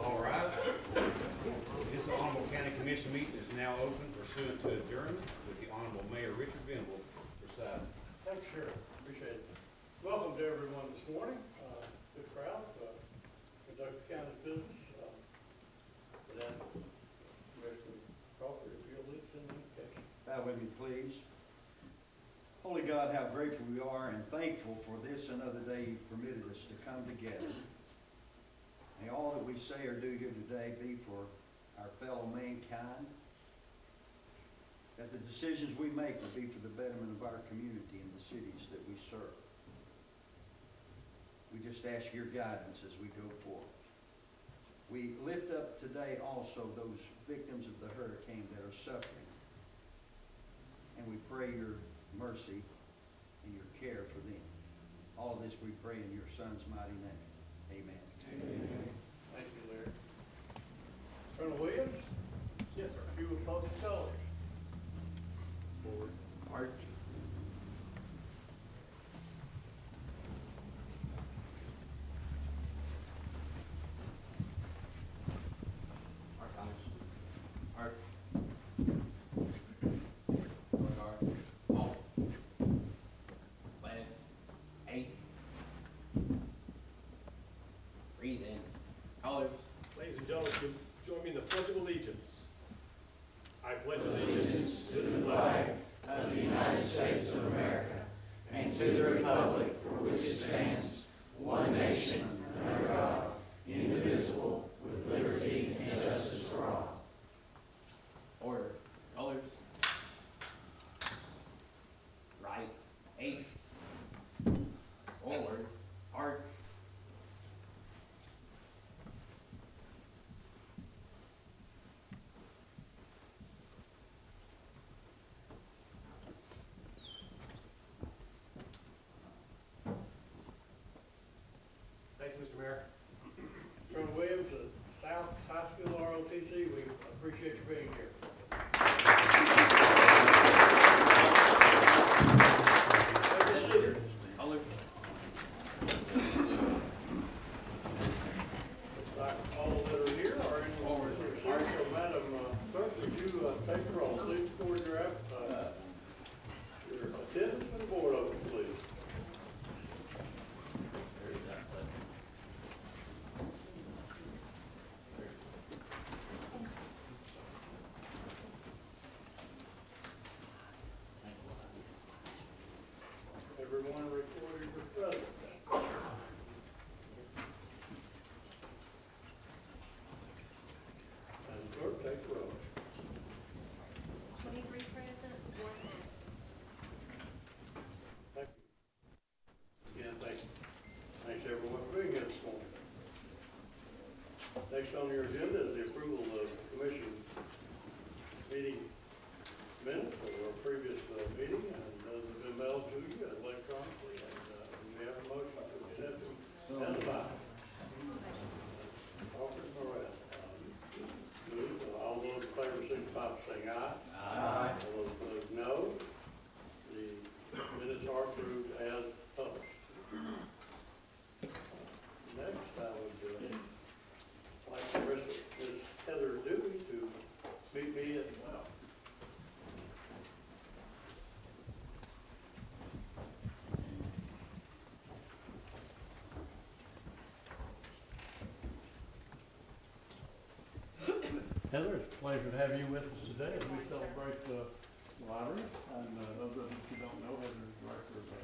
All right. This Honorable County Commission meeting is now open pursuant to adjournment with the Honorable Mayor Richard Venable presiding. Thanks, Sheriff. Appreciate it. Welcome to everyone this morning. Good crowd. Conduct the county's business. But ask Commissioner Crawford if you'll lead us in the invocation. Bow with me, please. Holy God, how grateful we are and thankful for this another day you've permitted us to come together. May all that we say or do here today be for our fellow mankind. That the decisions we make will be for the betterment of our community and the cities that we serve. We just ask your guidance as we go forward. We lift up today also those victims of the hurricane that are suffering. And we pray your mercy and your care for them. All this we pray in your Son's mighty name. Amen. Amen. Thank you, Larry. Colonel Williams? Yes, sir. If you would call the scholars. Forward. Art. Ladies and gentlemen, join me in the Pledge of Allegiance. I pledge allegiance to the flag of the United States of America and to the republic for which it stands, one nation, under God, indivisible, with liberty and justice for all. Order. Colors. Right. 8. Forward. Arch. Thank you, Mr. Mayor. Colonel Williams, South High School ROTC, we appreciate you being here. Colors. All that are here are in order. So, Madam Clerk, would you take the roll? Please record your attendance for the board open, please. Everyone recorded your presence. Madam Clerk, take the roll. 23 present, 1 absent. Thank you. Again, thanks everyone for being here this morning. Next on your agenda is the approval of commission meeting minutes of our previous meeting, and those have been mailed to you electronically, and we have a motion to accept them as filed. Crawford, Morrell. Move. All those in favor signify by saying aye. Aye. All those opposed, no. The minutes are approved as published. Next, I would like to request Ms. Heather Dewey to meet me at the well. Heather, it's a pleasure to have you with us today as we celebrate the library. And those of you who don't know, Heather is director of the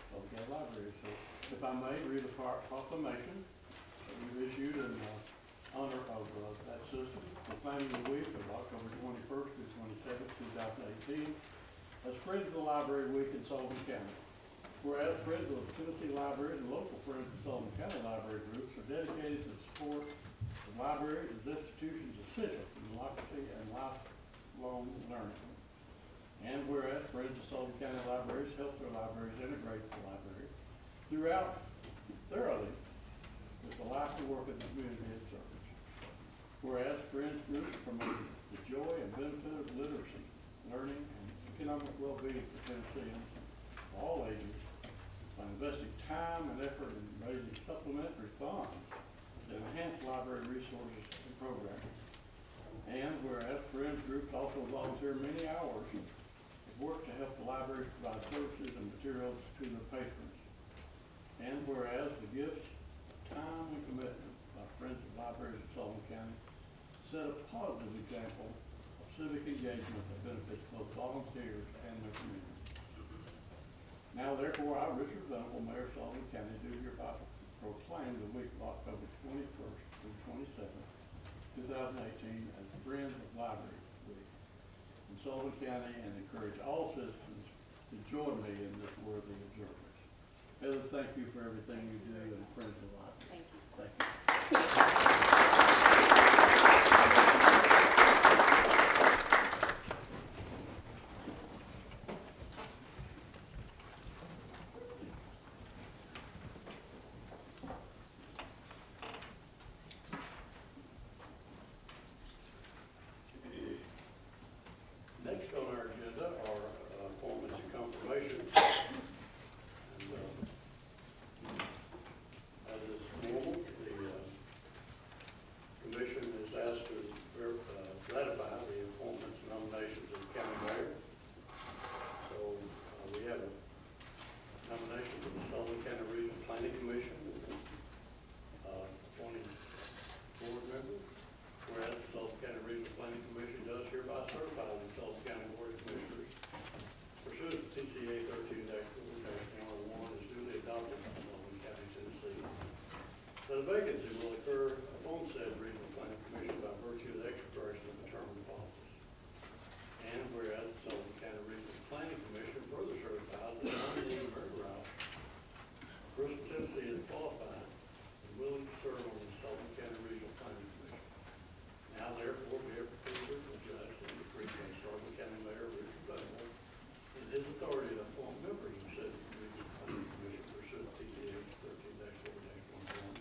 Sullivan County Library. So if I may read a proclamation that we've issued in honor of that system, proclaiming the week of October 21st through 27th, 2018, as Friends of the Library Week in Sullivan County. Whereas Friends of the Tennessee Library and local Friends of Sullivan County Library groups are dedicated to support the library as institutions essential to democracy and lifelong learning. And whereas Friends of Sullivan County Libraries help their libraries integrate the library throughout thoroughly with the life and work of the community it serves. Whereas Friends groups promote the joy and benefit of literacy, learning, and economic well-being for Tennesseans of all ages by investing time and effort in raising supplementary funds to enhance library resources and programs. And whereas Friends groups also volunteer many hours of work to help the libraries provide services and materials to their patrons. And whereas the gifts of time and commitment by Friends of Libraries of Sullivan County set a positive example of civic engagement that benefits both volunteers and their community. Now therefore, I, Richard Venable, Mayor of Sullivan County, do hereby proclaim the week of October 21st through 27th, 2018 as Friends of Library Week in Sullivan County, and encourage all citizens to join me in this worthy observance. Heather, thank you for everything you do and Friends of the Library. Thank you. Thank you. Next on our agenda are appointments and confirmations. And as is normal, the commission is asked to ratify the appointments and nominations of the county mayor. So we have a nomination for the Sullivan County Regional Planning Commission, appointing board members. Whereas the Sullivan County Regional Planning Commission does hereby certify the Sullivan County Board of Commissioners pursuant to TCA 13-4-1 is duly adopted by Sullivan County, Tennessee. That a vacancy will occur upon said Regional Planning Commission by virtue of the expiration of the term of office. And whereas the Sullivan County Regional Planning Commission further certifies that nominee Mary Rouse, Bristol, Tennessee, is qualified and willing to serve on the Sullivan County Regional Planning Commission. Now therefore be it further adjudged and decreed by Sullivan County Mayor Richard Venable in his authority to appoint members of said Regional Planning Commission pursuant to TCA 13-4-1.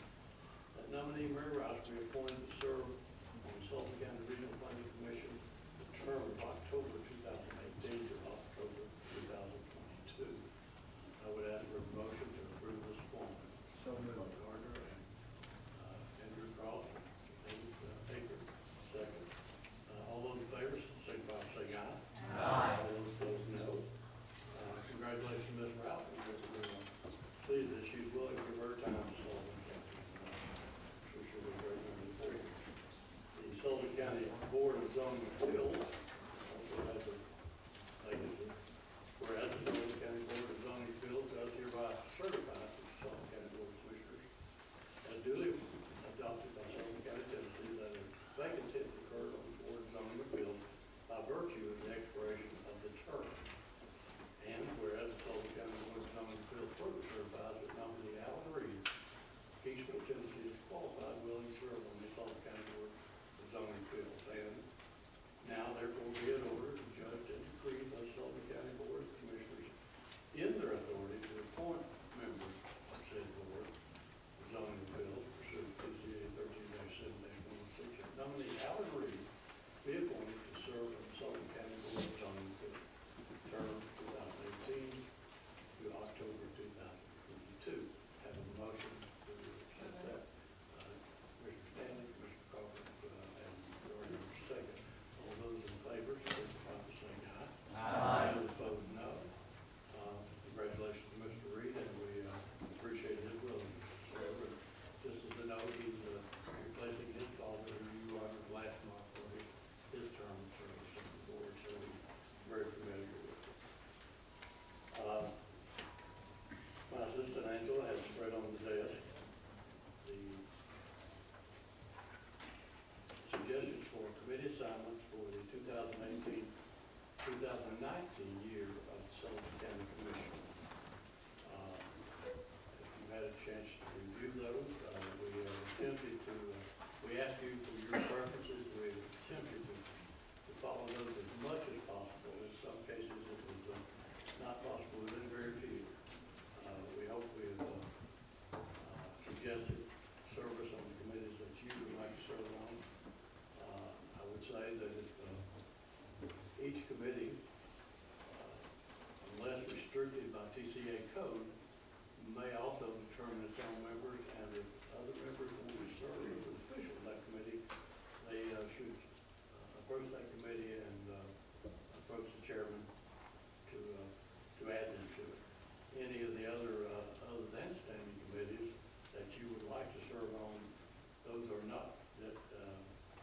That nominee Mary Rouse be appointed to serve on the Sullivan County Regional Planning Commission the term of October 2018 to October 2022. I would ask for a motion to approve this appointment. So moved. Gardner and Andrew Cross, David Baker, second. All those in favor, signify by saying aye. Aye. All those opposed, no. Congratulations, Ms. Ralph. We're pleased that she's willing to give her time to Sullivan County. I'm sure she'll be a great member for you. The Sullivan County Board of Zoning Appeals also has a vacancy. Whereas the Sullivan County Board of Zoning Appeals does hereby certify to the Sullivan County Board of Commissioners as duly adopted by Sullivan County, Tennessee, that a vacancy has occurred on the Board of Zoning Appeals by virtue of the expiration of the term. And whereas the Sullivan County Board of Zoning Appeals further certifies that nominee Alan Reed, Peachville, Tennessee, is qualified, willing to serve on the Sullivan County Board of Zoning Appeals. And now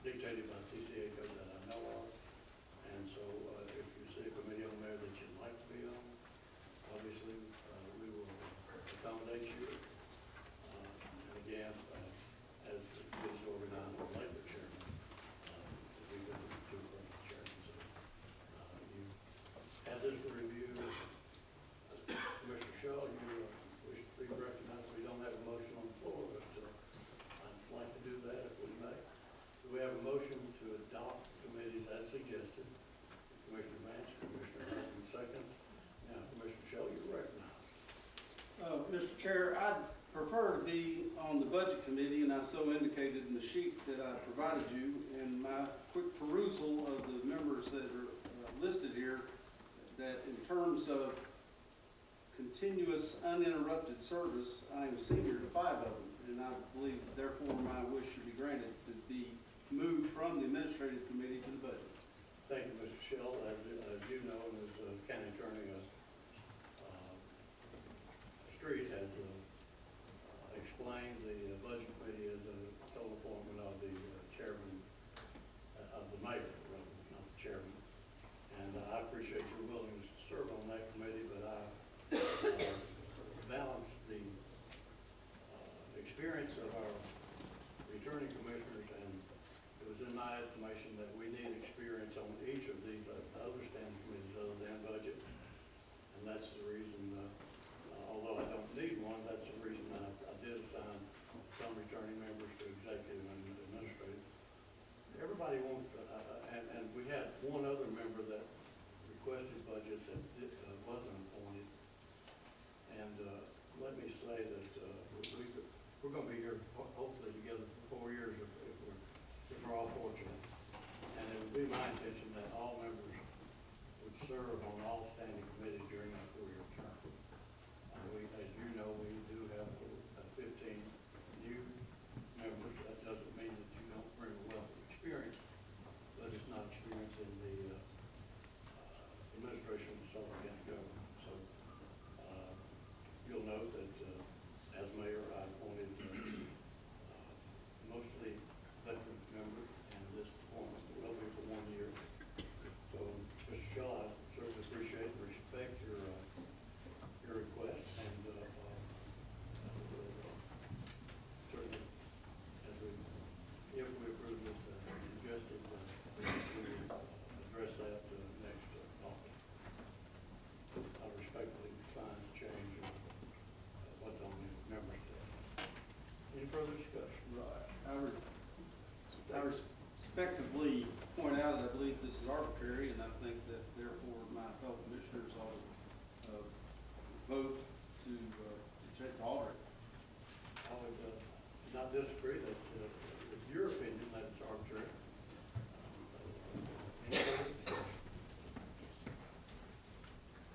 dictated by TCA code that I know of. And so, if you see a committee on there that you'd like to be on, obviously, we will accommodate you. And again, as the committee's organized, I'd like the chairman, we could do for the chairman. So, you had this for review. Commissioner Shaw, you wish to be recognized. We don't have a motion on the floor, but I'd like to do that if we may. Do we have a motion to adopt the committees as suggested? Commissioner Vance, Commissioner Hudson seconds. Now, Commissioner Shaw, you're recognized. Mr. Chair, I'd prefer to be on the Budget Committee, and I so indicated in the sheet that I provided you. And my quick perusal of the members that are listed here, that in terms of continuous uninterrupted service, I am senior to 5 of them, and I believe therefore my wish should be granted to be moved from the Administrative Committee to the Budget. Thank you, Mr. Shell. As you know, and as County Attorney Street has explained, the Budget Committee is a sole appointment of the chairman, of the mayor, rather, not the chairman. And I appreciate your willingness to serve on that committee, but I balance the experience of our returning commissioners, and it was in my estimation that we need experience on each of these other standing committees other than budget. And that's the reason, although I don't need one, that's the reason I did assign some returning members to executive and administrative. Everybody wants, and we had one other member that requested budget that wasn't appointed. And let me say that we're going to be here hopefully together for 4 years if we're all fortunate. And it would be my intention that all members would serve on all standing committees during that 4-year term. As you know, we do have 15 new members. That doesn't mean that you don't bring a wealth of experience, but it's not experience in the administration of the Sullivan County government. So you'll note that as mayor, I appointed mostly veteran members, and this appointment will be for 1 year. So, Mr. Shaw, I certainly appreciate and respect your request, and certainly, if we approve this suggested, we will address that next office. I respectfully decline to change what's on the members' list. Any further discussion? Right. I respectively point out that I believe this is arbitrary, and I think that therefore my fellow commissioners ought to vote to alter it. I would not disagree that it's your opinion that it's arbitrary. Any further discussion?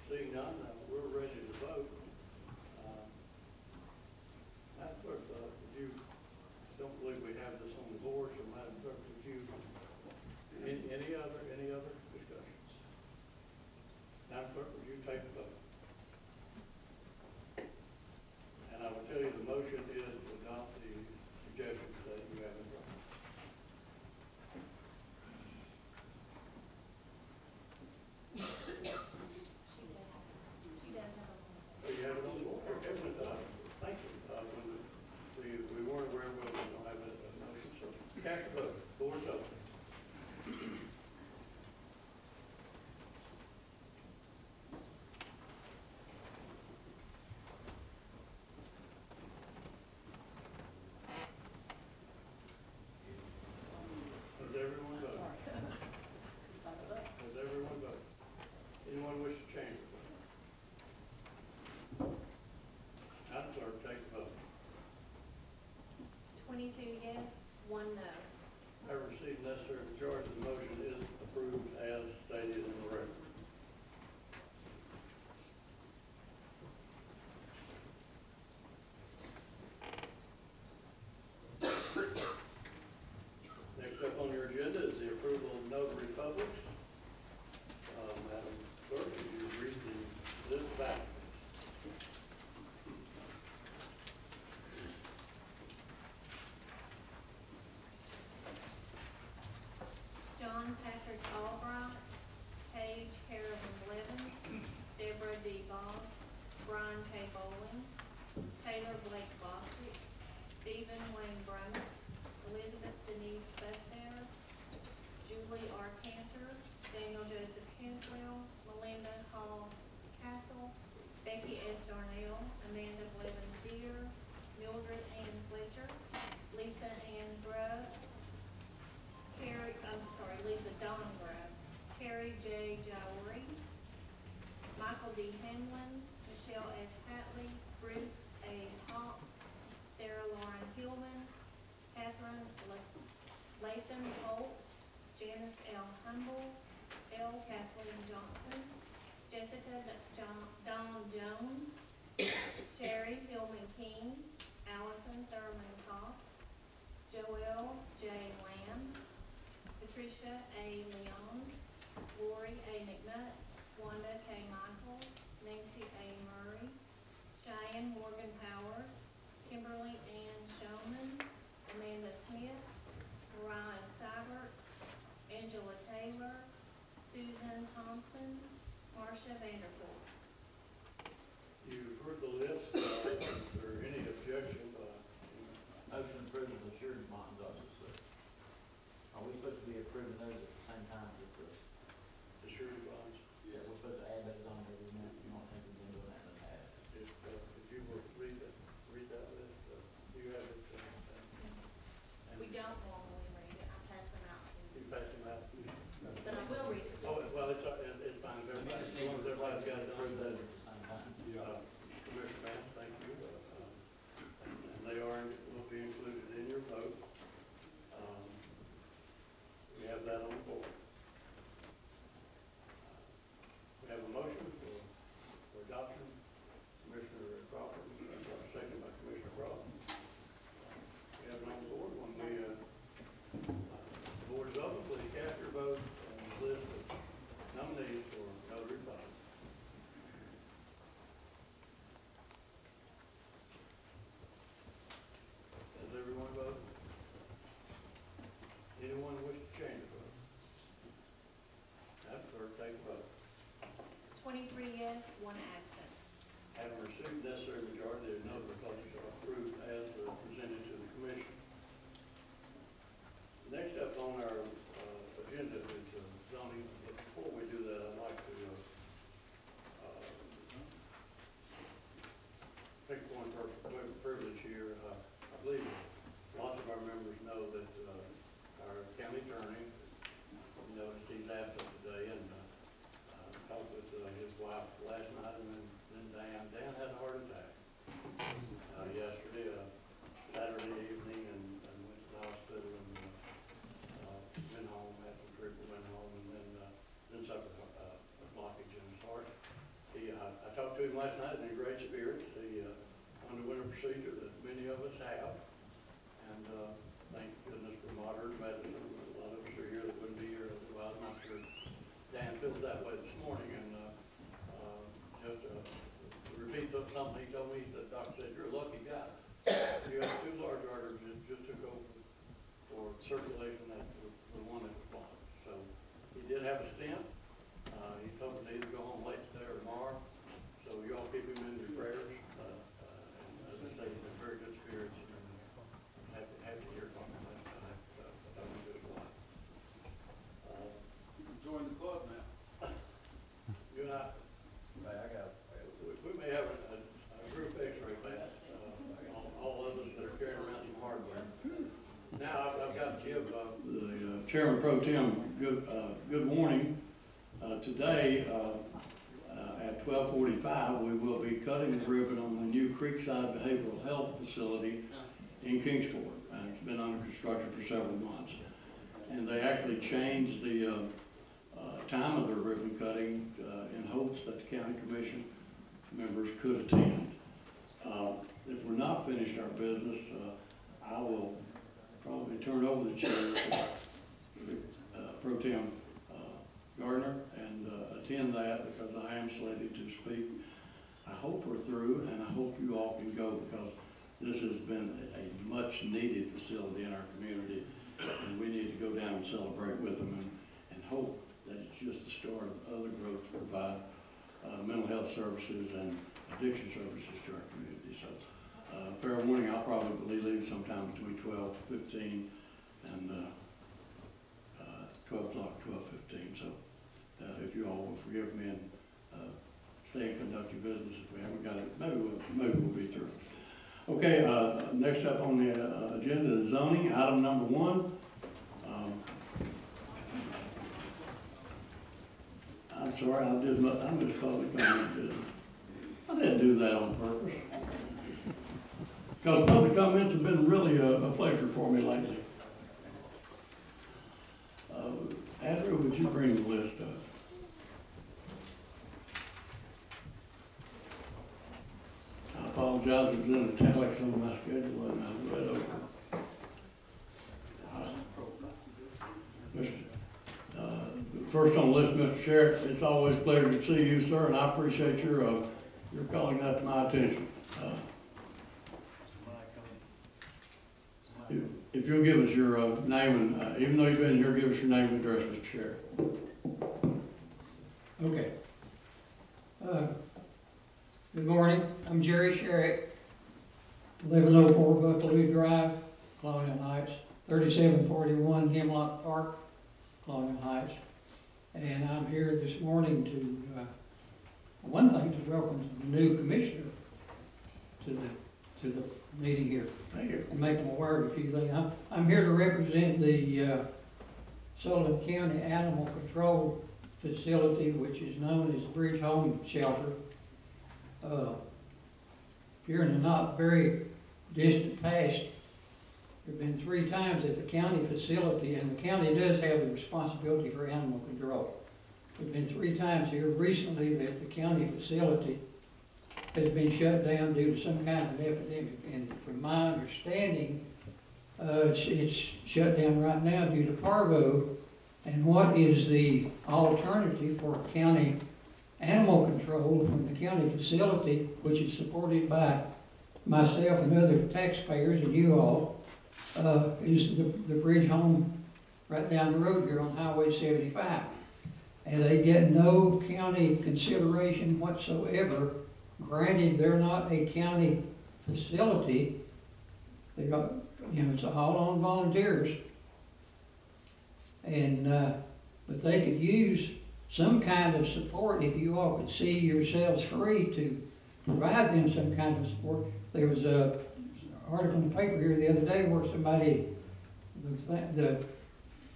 Seeing none, we're ready to vote. Madam Clerk, you don't believe we have this on the board, so Madam Clerk, would you, any other discussions? Madam Clerk, would you take the vote? And I will tell you the motion is to adopt the suggestions that you have in front of you. She does have a So you have it on the board. Okay, thank you. We weren't aware of whether we don't have a motion, so cast your vote. Board's open. Has everyone voted? Has everyone voted? Anyone wish to change their vote? Madam Clerk, take the vote. 22 yes, 1 no. Having received necessary majority, the motion is approved as stated in the record. Next up on your agenda is the approval of notary publics. Madam Clerk, would you read the list back? John Patrick Albright, Paige Carolyn Blevins, Deborah D. Boggs, Brian K. Bowling, Taylor Blake Bostic, Stephen Wayne Brummett, Elizabeth Denise Bethel, Julie R. Cantor, Daniel Joseph Kinswell, Melinda Hall Castle, Becky S. Darnell, Amanda Blevins Deer, Mildred Ann Fletcher, Lisa Ann Grubb, Lisa Dawn Grubb, Carrie J. Jowry, Michael D. Hamlin, Michelle S. Hatley, Bruce A. Hawks, Sarah Lauren Hillman, Catherine Latham Holt, Janice L. Humble, L. Kathleen Johnson, Jessica Dawn Jones, Sherry Hillman King, Allison Thurman Cox, Joelle J. Lamb, Patricia A. Leon, Lori A. McNutt, Wanda K. Michael, Nancy A. Murray, Cheyenne Morgan Powers, Kimberly Ann Showman, Amanda Smith, Mariah Seibert, Angela Taylor, Susan Thompson, Marcia Vanderpool. You've heard the list. Is there any objection? Motion to approve the surety bonds also, sir. Are we supposed to be approving those at the same time as the? The surety bonds? Yeah, we're supposed to add those on there, isn't it? You don't think we've been doing that in the past? If you were to read that list, do you have it? We don't normally read it, I pass them out to You you, passed them out? but I will read it. Oh, well, it's fine. Everybody's got it. Approve those at the same time. Commissioner Vance, thank you. And they will be included in your vote. We have that on the board. We have a motion for adoption. Commissioner Crawford, second by Commissioner Ross. We have it on the board. When the board is open, please cast your vote on the list of nominees for notary public. Has everyone voted? Anyone wish to change a vote? Have clerk take a vote. 23 yes, 1 absent. Having received necessary majority, the notary publics are approved as presented to the commission. Next up on our agenda is zoning. But before we do that, I'd like to take one privilege here. I believe lots of our members know that our county attorney, you noticed he's absent today, and talked with his wife last night, and then Dan had a heart attack yesterday, Saturday evening, and went to the hospital and went home, had some treatment, went home, and then suffered a blockage in his heart. I talked to him last night, and in great spirits. He underwent a procedure that many of us have, and thank goodness for modern medicine. A lot of us are here that wouldn't be here otherwise. I'm not sure Dan feels that way this morning, and just to repeat something he told me, he said, Doctor said, you're a lucky guy. You have 2 large arteries that just took over for circulation that the one that was blocked. So he did have a stent. He's hoping to either go home late today or tomorrow. So you all keep him in your prayers. And as I say, he's in very good spirits, and happy to hear from him last night. That was just a lot. Join the club now. You and I we may have a group x-ray test, all of us that are carrying around some hardware. Now, I've got to give the Chairman Pro Tem good morning. Today, at 12:45, we will be cutting the ribbon on the new Creekside Behavioral Health Facility in Kingsport. It's been under construction for several months. And they actually changed the time of the ribbon cutting in hopes that the county commission members could attend. If we're not finished our business, I will probably turn over the chair to Pro Tem Gardner and attend that, because I am slated to speak. I hope we're through, and I hope you all can go, because this has been a much needed facility in our community, and we need to go down and celebrate with them. restore other growth to provide mental health services and addiction services to our community. So, fair warning, I'll probably leave sometime between 12 to 15 and 12 o'clock, 12:15. So, if you all will forgive me and stay and conduct your business, if we haven't got it, maybe we'll be through. Okay, next up on the agenda is zoning, item number 1. I'm sorry, I just public comment, didn't I? I didn't do that on purpose. Because public comments have been really a pleasure for me lately. Andrew, would you bring the list up? I apologize, it was in italics on my schedule and I read over. First on the list, Mr. Sheriff, it's always a pleasure to see you, sir, and I appreciate your calling that to my attention. If you'll give us your name and, even though you've been here, give us your name and address, Mr. Sheriff. Okay. Good morning. I'm Jerry Sherrick, 1104 Buckaloo Drive, Colonial Heights, 3741 Hemlock Park, Colonial Heights. And I'm here this morning to, one thing, to welcome the new commissioner to the meeting here. Thank you. And make them aware of a few things. I'm here to represent the Sullivan County Animal Control Facility, which is known as Bridge Home Shelter. Here in the not very distant past, there have been 3 times at the county facility, and the county does have the responsibility for animal control. There have been 3 times here recently that the county facility has been shut down due to some kind of epidemic. And from my understanding, it's shut down right now due to parvo. And what is the alternative for county animal control from the county facility, which is supported by myself and other taxpayers and you all, is the Bridge Home right down the road here on Highway 75. And they get no county consideration whatsoever. Granted, they're not a county facility. They got, it's all on volunteers. And, but they could use some kind of support if you all could see yourselves free to provide them some kind of support. There was an article in the paper here the other day where somebody, the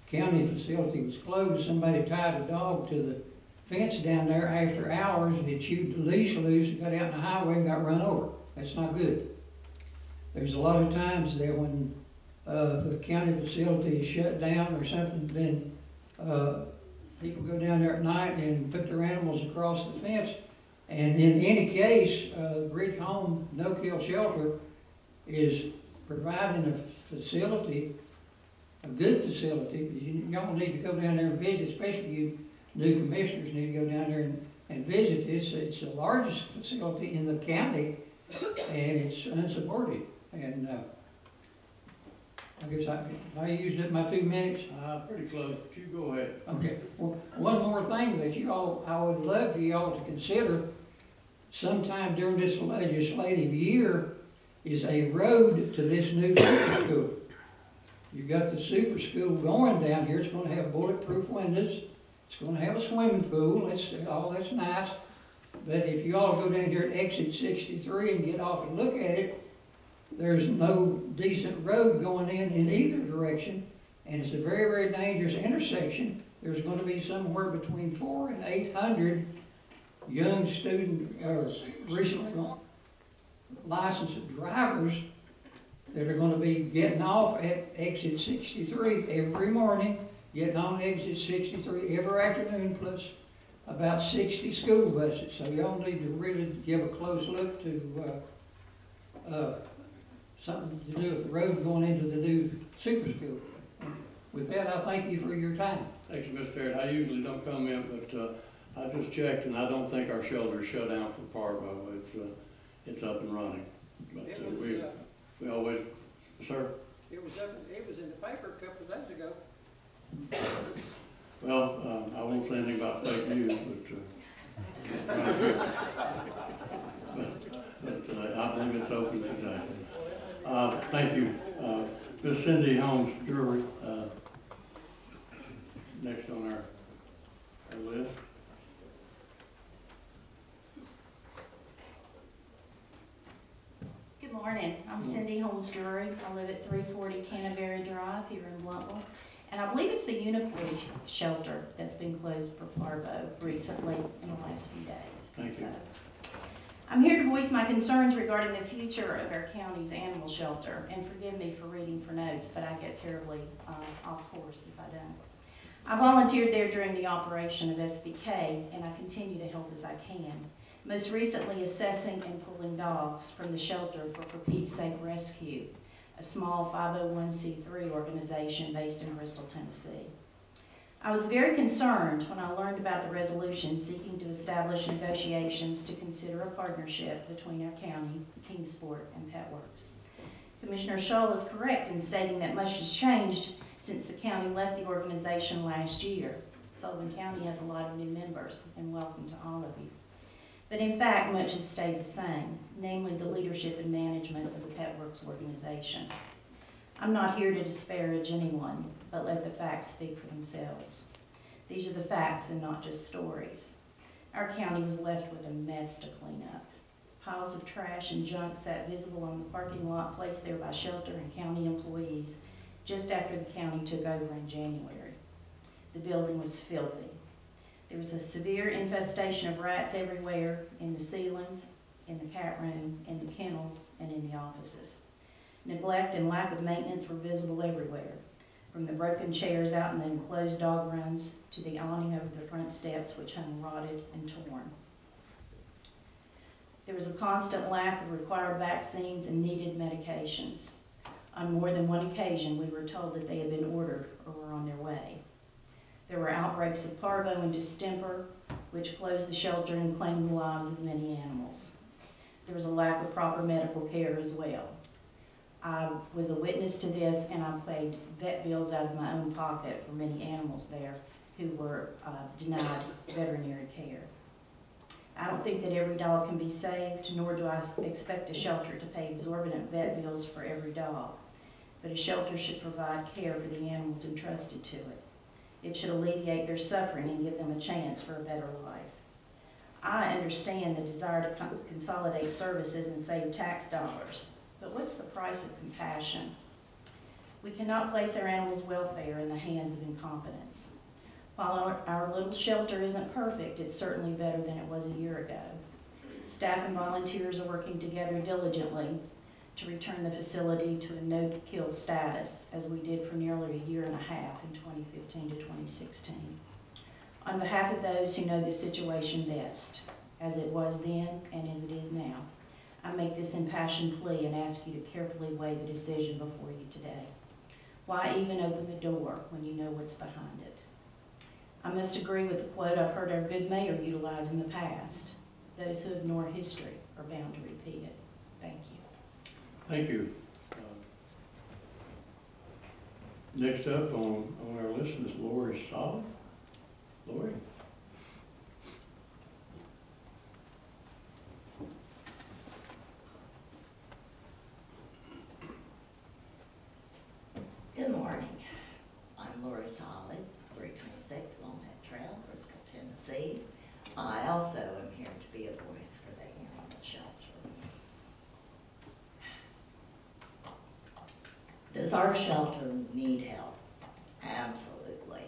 county facility was closed, somebody tied a dog to the fence down there after hours and it chewed the leash loose and got out in the highway and got run over. That's not good. There's a lot of times that when the county facility is shut down or something, then people go down there at night and put their animals across the fence. And in any case, Bridge Home No-Kill Shelter is providing a facility, a good facility. Y'all need to go down there and visit, especially you new commissioners need to go down there and visit this. It's the largest facility in the county, and it's unsupported. And I guess I used up my 2 minutes. Pretty close, but you go ahead. Okay. Well, one more thing that I would love for you all to consider sometime during this legislative year is a road to this new super school. You've got the super school going down here. It's going to have bulletproof windows. It's going to have a swimming pool. That's nice. But if you all go down here at exit 63 and get off and look at it, there's no decent road going in either direction, and it's a very, very dangerous intersection. There's going to be somewhere between 400 and 800 young recently licensed drivers that are going to be getting off at exit 63 every morning, getting on exit 63 every afternoon, plus about 60 school buses. So y'all need to really give a close look to something to do with the road going into the new super school. And with that, I thank you for your time. Thank you, Mr. Terry. I usually don't comment, but I just checked, and I don't think our shelter is shut down for parvo. It's up and running. But we always, sir? It was in the paper a couple of days ago. Well, I won't say anything about fake news, but I believe it's open today. Thank you. Ms. Cindy Holmes Drury, next on our list. Good morning. I'm Cindy Holmes Drury. I live at 340 Canterbury Drive here in Bluntwell. And I believe it's the Unicorn shelter that's been closed for parvo recently in the last few days. Thank you. I'm here to voice my concerns regarding the future of our county's animal shelter. And forgive me for reading for notes, but I get terribly off course if I don't. I volunteered there during the operation of SBK, and I continue to help as I can. Most recently assessing and pulling dogs from the shelter for Pete's Sake Rescue, a small 501c3 organization based in Bristol, Tennessee. I was very concerned when I learned about the resolution seeking to establish negotiations to consider a partnership between our county, Kingsport, and PetWorks. Commissioner Shull is correct in stating that much has changed since the county left the organization last year. Sullivan County has a lot of new members, and welcome to all of you. But in fact, much has stayed the same, namely the leadership and management of the PetWorks organization. I'm not here to disparage anyone, but let the facts speak for themselves. These are the facts and not just stories. Our county was left with a mess to clean up. Piles of trash and junk sat visible on the parking lot placed there by shelter and county employees just after the county took over in January. The building was filthy. There was a severe infestation of rats everywhere, in the ceilings, in the cat room, in the kennels, and in the offices. Neglect and lack of maintenance were visible everywhere, from the broken chairs out in the enclosed dog runs to the awning over the front steps which hung rotted and torn. There was a constant lack of required vaccines and needed medications. On more than one occasion, we were told that they had been ordered or were on their way. There were outbreaks of parvo and distemper, which closed the shelter and claimed the lives of many animals. There was a lack of proper medical care as well. I was a witness to this, and I paid vet bills out of my own pocket for many animals there who were denied veterinary care. I don't think that every dog can be saved, nor do I expect a shelter to pay exorbitant vet bills for every dog. But a shelter should provide care for the animals entrusted to it. It should alleviate their suffering and give them a chance for a better life. I understand the desire to consolidate services and save tax dollars, but what's the price of compassion? We cannot place our animals' welfare in the hands of incompetence. While our little shelter isn't perfect, it's certainly better than it was a year ago. Staff and volunteers are working together diligently to return the facility to a no-kill status, as we did for nearly a year and a half in 2015 to 2016. On behalf of those who know the situation best, as it was then and as it is now, I make this impassioned plea and ask you to carefully weigh the decision before you today. Why even open the door when you know what's behind it? I must agree with the quote I've heard our good mayor utilize in the past. Those who ignore history are bound to repeat it. Thank you. Thank you. Next up on our list is Lori Solid. Lori. Good morning. I'm Lori Solid, 326 Walnut Trail, Bristol, Tennessee. I also am here to be a voice for the animal shelter. Does our shelter need help? Absolutely.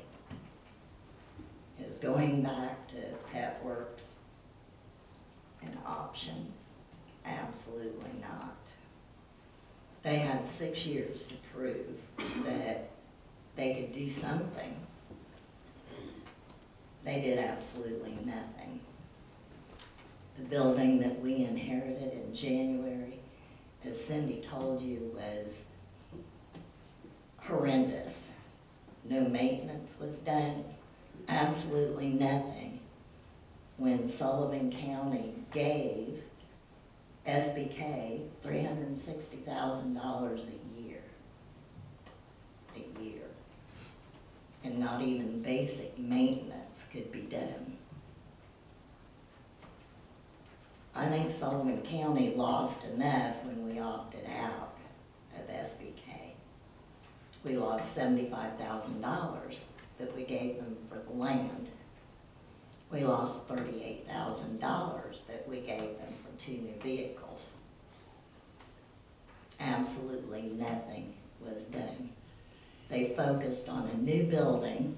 Is going back to PetWorks an option? Absolutely not. They had 6 years to prove that they could do something. They did absolutely nothing. The building that we inherited in January, as Cindy told you, was horrendous. No maintenance was done, absolutely nothing. When Sullivan County gave SBK $360,000 a year. and not even basic maintenance could be done. I think Sullivan County lost enough when we opted out of SBK. We lost $75,000 that we gave them for the land. We lost $38,000 that we gave them for 2 new vehicles. Absolutely nothing was done. They focused on a new building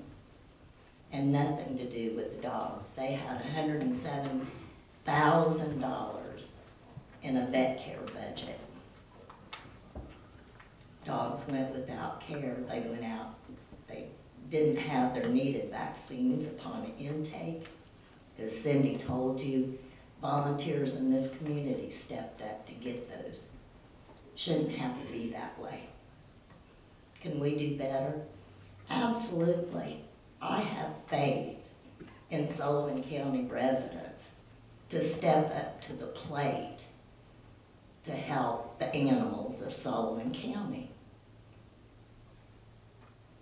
and nothing to do with the dogs. They had $107,000 in a vet care budget. Dogs went without care. They went out. They didn't have their needed vaccines upon intake. As Cindy told you, volunteers in this community stepped up to get those. Shouldn't have to be that way. Can we do better? Absolutely. I have faith in Sullivan County residents to step up to the plate to help the animals of Sullivan County.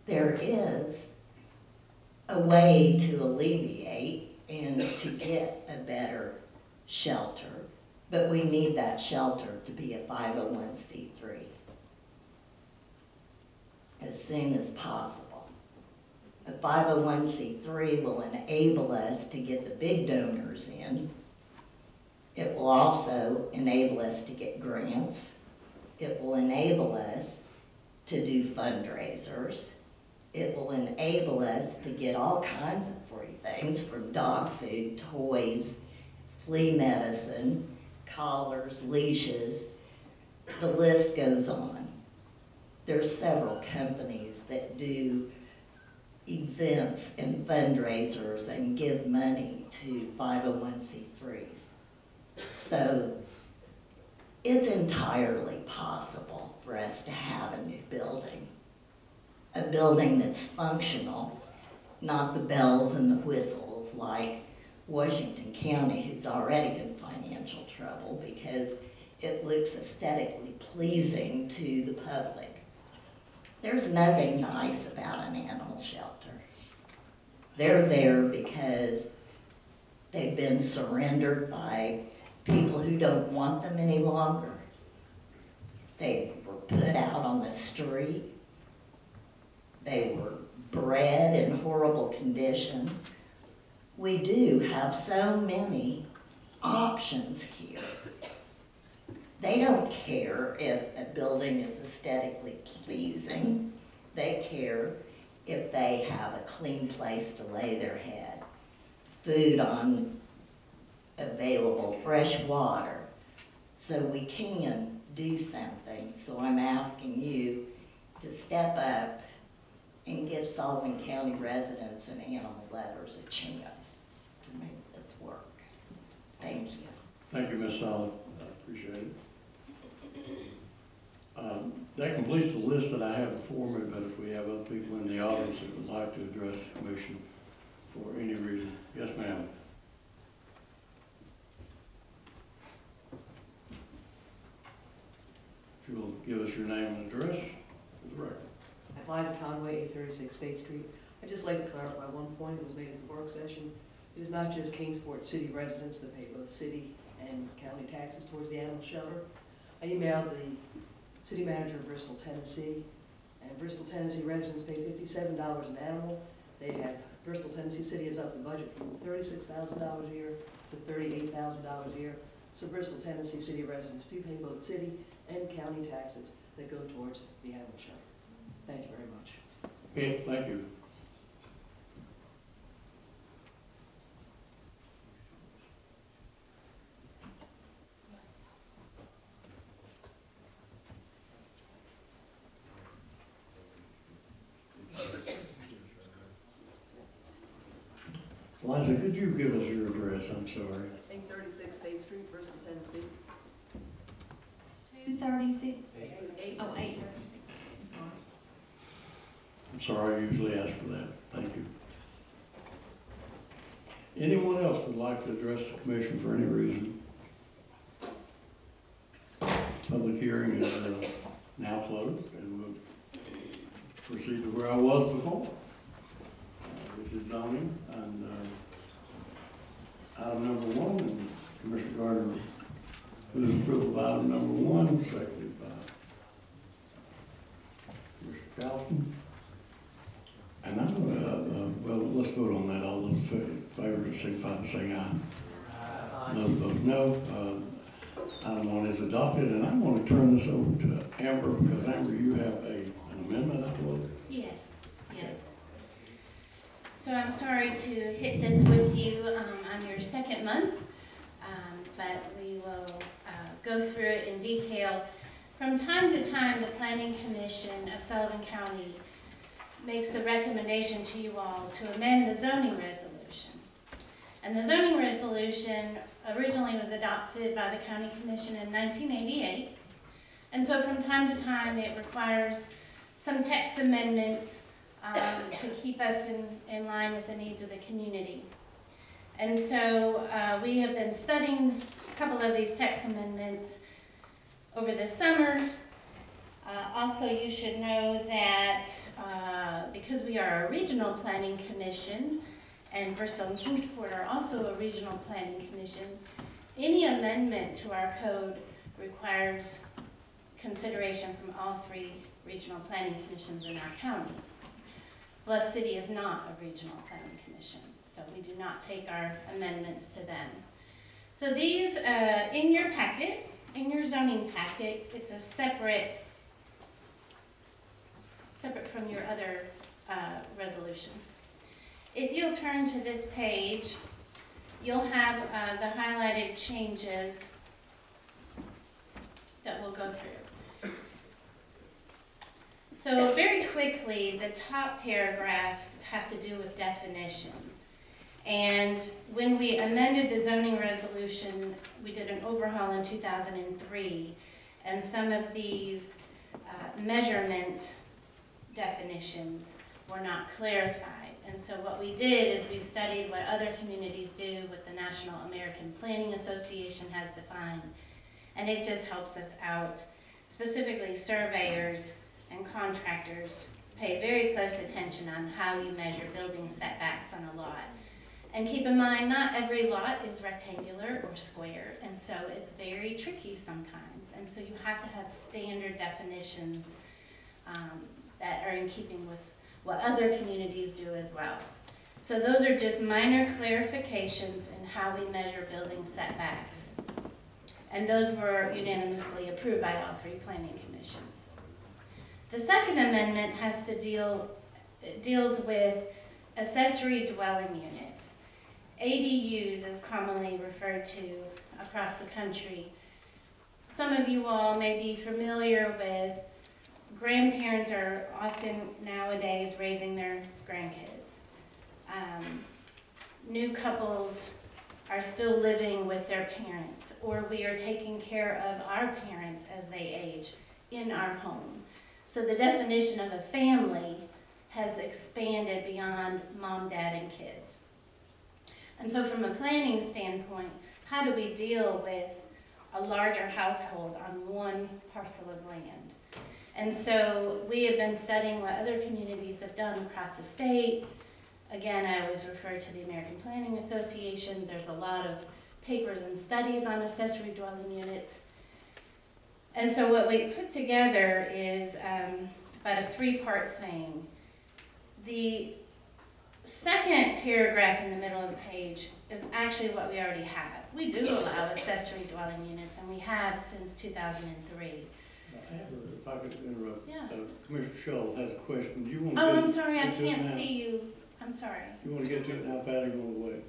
There is a way to alleviate and to get a better shelter, but we need that shelter to be a 501c3 as soon as possible. A 501c3 will enable us to get the big donors in. It will also enable us to get grants. It will enable us to do fundraisers. It will enable us to get all kinds of free things, from dog food, toys, flea medicine, collars, leashes. The list goes on. There's several companies that do events and fundraisers and give money to 501c3s. So it's entirely possible for us to have a new building. A building that's functional, not the bells and the whistles like Washington County, who's already in financial trouble because it looks aesthetically pleasing to the public. There's nothing nice about an animal shelter. They're there because they've been surrendered by people who don't want them any longer. They were put out on the street. They were bred in horrible conditions. We do have so many options here. They don't care if a building is aesthetically pleasing. They care if they have a clean place to lay their head, food on available, fresh water. So we can do something. So I'm asking you to step up and give Sullivan County residents and animal lovers a chance to make this work. Thank you. Thank you, Ms. Solid. I appreciate it. That completes the list that I have before me, but if we have other people in the audience that would like to address the commission for any reason. Yes, ma'am. If you'll give us your name and address for the record. Liza Conway, 836 State Street. I'd just like to clarify one point that was made in the work session. It is not just Kingsport city residents that pay both city and county taxes towards the animal shelter. I emailed the city manager of Bristol, Tennessee, and Bristol, Tennessee residents pay $57 an animal. They have, Bristol, Tennessee City has upped the budget from $36,000 a year to $38,000 a year. So Bristol, Tennessee City residents do pay both city and county taxes that go towards the animal shelter. Thank you very much. Okay, thank you. Liza, could you give us your address? I'm sorry. 836 State Street, Bristol, Tennessee. 236? Oh, 836. I'm sorry, I usually ask for that. Thank you. Anyone else would like to address the commission for any reason? Public hearing is now closed, and we'll proceed to where I was before. is zoning, and item number 1, and Commissioner Gardner moves approval of item number 1, seconded by Mr. Charlton. And I'm gonna, well, let's vote on that. All those in favor, signify by saying aye. Those opposed, no. Item 1 is adopted, and I'm going to turn this over to Amber, because Amber, you have an amendment, I believe. Yes, yes. So I'm sorry to hit this with you on your second month, but we will go through it in detail. From time to time, the Planning Commission of Sullivan County makes a recommendation to you all to amend the zoning resolution. And the zoning resolution originally was adopted by the County Commission in 1988. And so from time to time, it requires some text amendments to keep us in line with the needs of the community. And so we have been studying a couple of these text amendments over the summer. Also, you should know that because we are a regional planning commission, and Bristol and Kingsport are also a regional planning commission, any amendment to our code requires consideration from all 3 regional planning commissions in our county. Bluff City is not a regional planning commission, so we do not take our amendments to them. So these, in your packet, in your zoning packet, it's a separate from your other resolutions. If you'll turn to this page, you'll have the highlighted changes that we'll go through. So very quickly, the top paragraphs have to do with definitions. And when we amended the zoning resolution, we did an overhaul in 2003, and some of these measurement definitions were not clarified. And so what we did is we studied what other communities do, what the National American Planning Association has defined, and it just helps us out. Specifically, surveyors and contractors pay very close attention on how you measure building setbacks on a lot. And keep in mind, not every lot is rectangular or square, and so it's very tricky sometimes. And so you have to have standard definitions that are in keeping with what other communities do as well. So those are just minor clarifications in how we measure building setbacks. And those were unanimously approved by all 3 planning commissions. The second amendment has to deals with accessory dwelling units. ADUs is commonly referred to across the country. Some of you all may be familiar with grandparents are often nowadays raising their grandkids. New couples are still living with their parents, or we are taking care of our parents as they age in our home. So the definition of a family has expanded beyond mom, dad, and kids. And so from a planning standpoint, how do we deal with a larger household on one parcel of land? And so we have been studying what other communities have done across the state. Again, I always refer to the American Planning Association. There's a lot of papers and studies on accessory dwelling units. And so what we put together is about a 3-part thing. The second paragraph in the middle of the page is actually what we already have. We do allow accessory dwelling units, and we have since 2003. Amber, if I could interrupt. Yeah. Commissioner Shull has a question. Do you want to Oh, get I'm sorry, I get to it can't now? see you. I'm sorry. You want to get to it now, Patty, or you want to wait?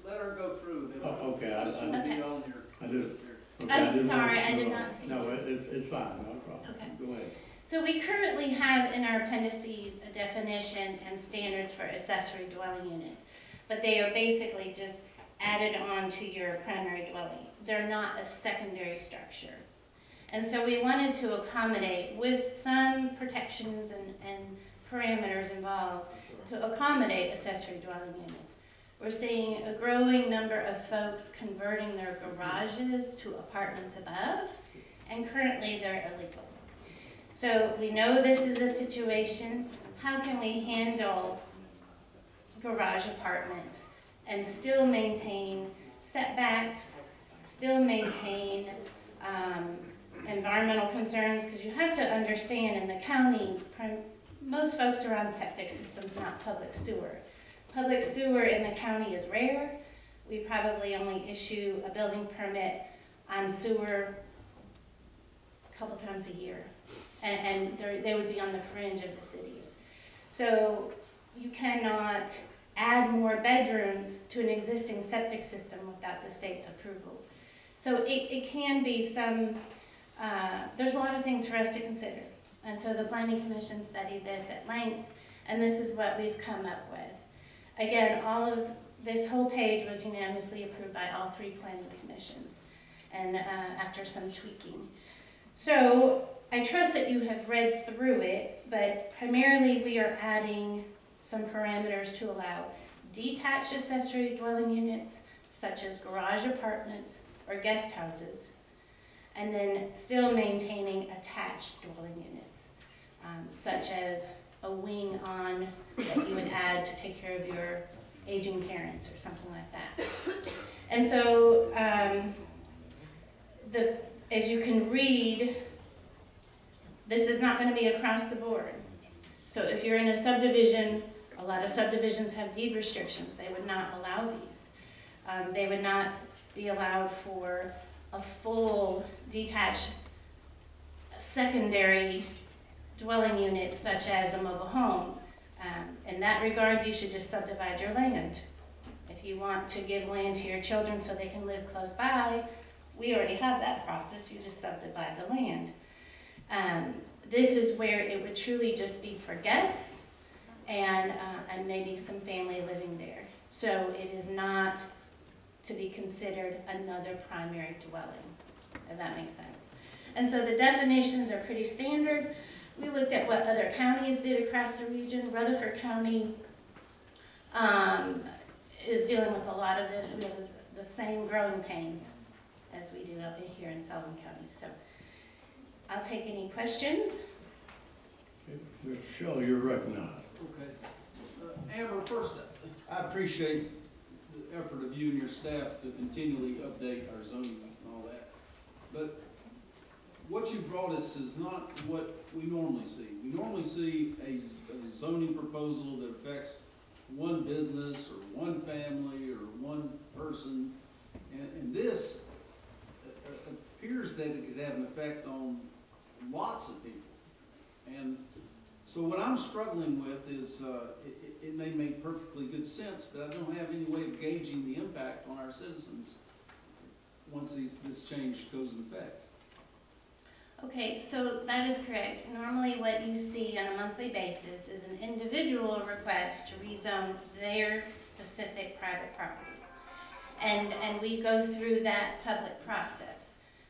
Let her go through. Then Okay, this will be Okay. on your. I just. Okay, I'm didn't want sorry, to I did interrupt. not see No, you. it's fine, no problem. Okay. Go ahead. So we currently have in our appendices a definition and standards for accessory dwelling units, but they are basically just added on to your primary dwelling. They're not a secondary structure. And so we wanted to accommodate, with some protections and parameters involved, to accommodate accessory dwelling units. We're seeing a growing number of folks converting their garages to apartments above, and currently they're illegal. So we know this is a situation. How can we handle garages garage apartments and still maintain setbacks, still maintain environmental concerns, because you have to understand in the county, most folks are on septic systems, not public sewer. Public sewer in the county is rare. We probably only issue a building permit on sewer a couple times a year. And they would be on the fringe of the cities. So you cannot add more bedrooms to an existing septic system without the state's approval. So it can be some, there's a lot of things for us to consider. And so the Planning Commission studied this at length, and this is what we've come up with. Again, all of this whole page was unanimously approved by all three planning commissions, and after some tweaking. So I trust that you have read through it, but primarily we are adding some parameters to allow detached accessory dwelling units, such as garage apartments or guest houses, and then still maintaining attached dwelling units, such as a wing on that you would add to take care of your aging parents or something like that. And so, as you can read, this is not going to be across the board. So if you're in a subdivision, a lot of subdivisions have deed restrictions. They would not allow these. They would not be allowed for a full detached secondary dwelling unit such as a mobile home. In that regard, you should just subdivide your land. If you want to give land to your children so they can live close by, we already have that process. You just subdivide the land. This is where it would truly just be for guests and maybe some family living there. So it is not to be considered another primary dwelling, if that makes sense. And so the definitions are pretty standard. We looked at what other counties did across the region. Rutherford County is dealing with a lot of this. We have the same growing pains as we do up in here in Sullivan County. So I'll take any questions. Mr. Shaw, you're recognized. Okay. Amber, first, I appreciate the effort of you and your staff to continually update our zoning and all that. But what you brought us is not what we normally see. We normally see a zoning proposal that affects one business or one family or one person. And this appears that it could have an effect on lots of people. And so what I'm struggling with is, it may make perfectly good sense, but I don't have any way of gauging the impact on our citizens once this change goes into effect. Okay, so that is correct. Normally what you see on a monthly basis is an individual request to rezone their specific private property. And we go through that public process,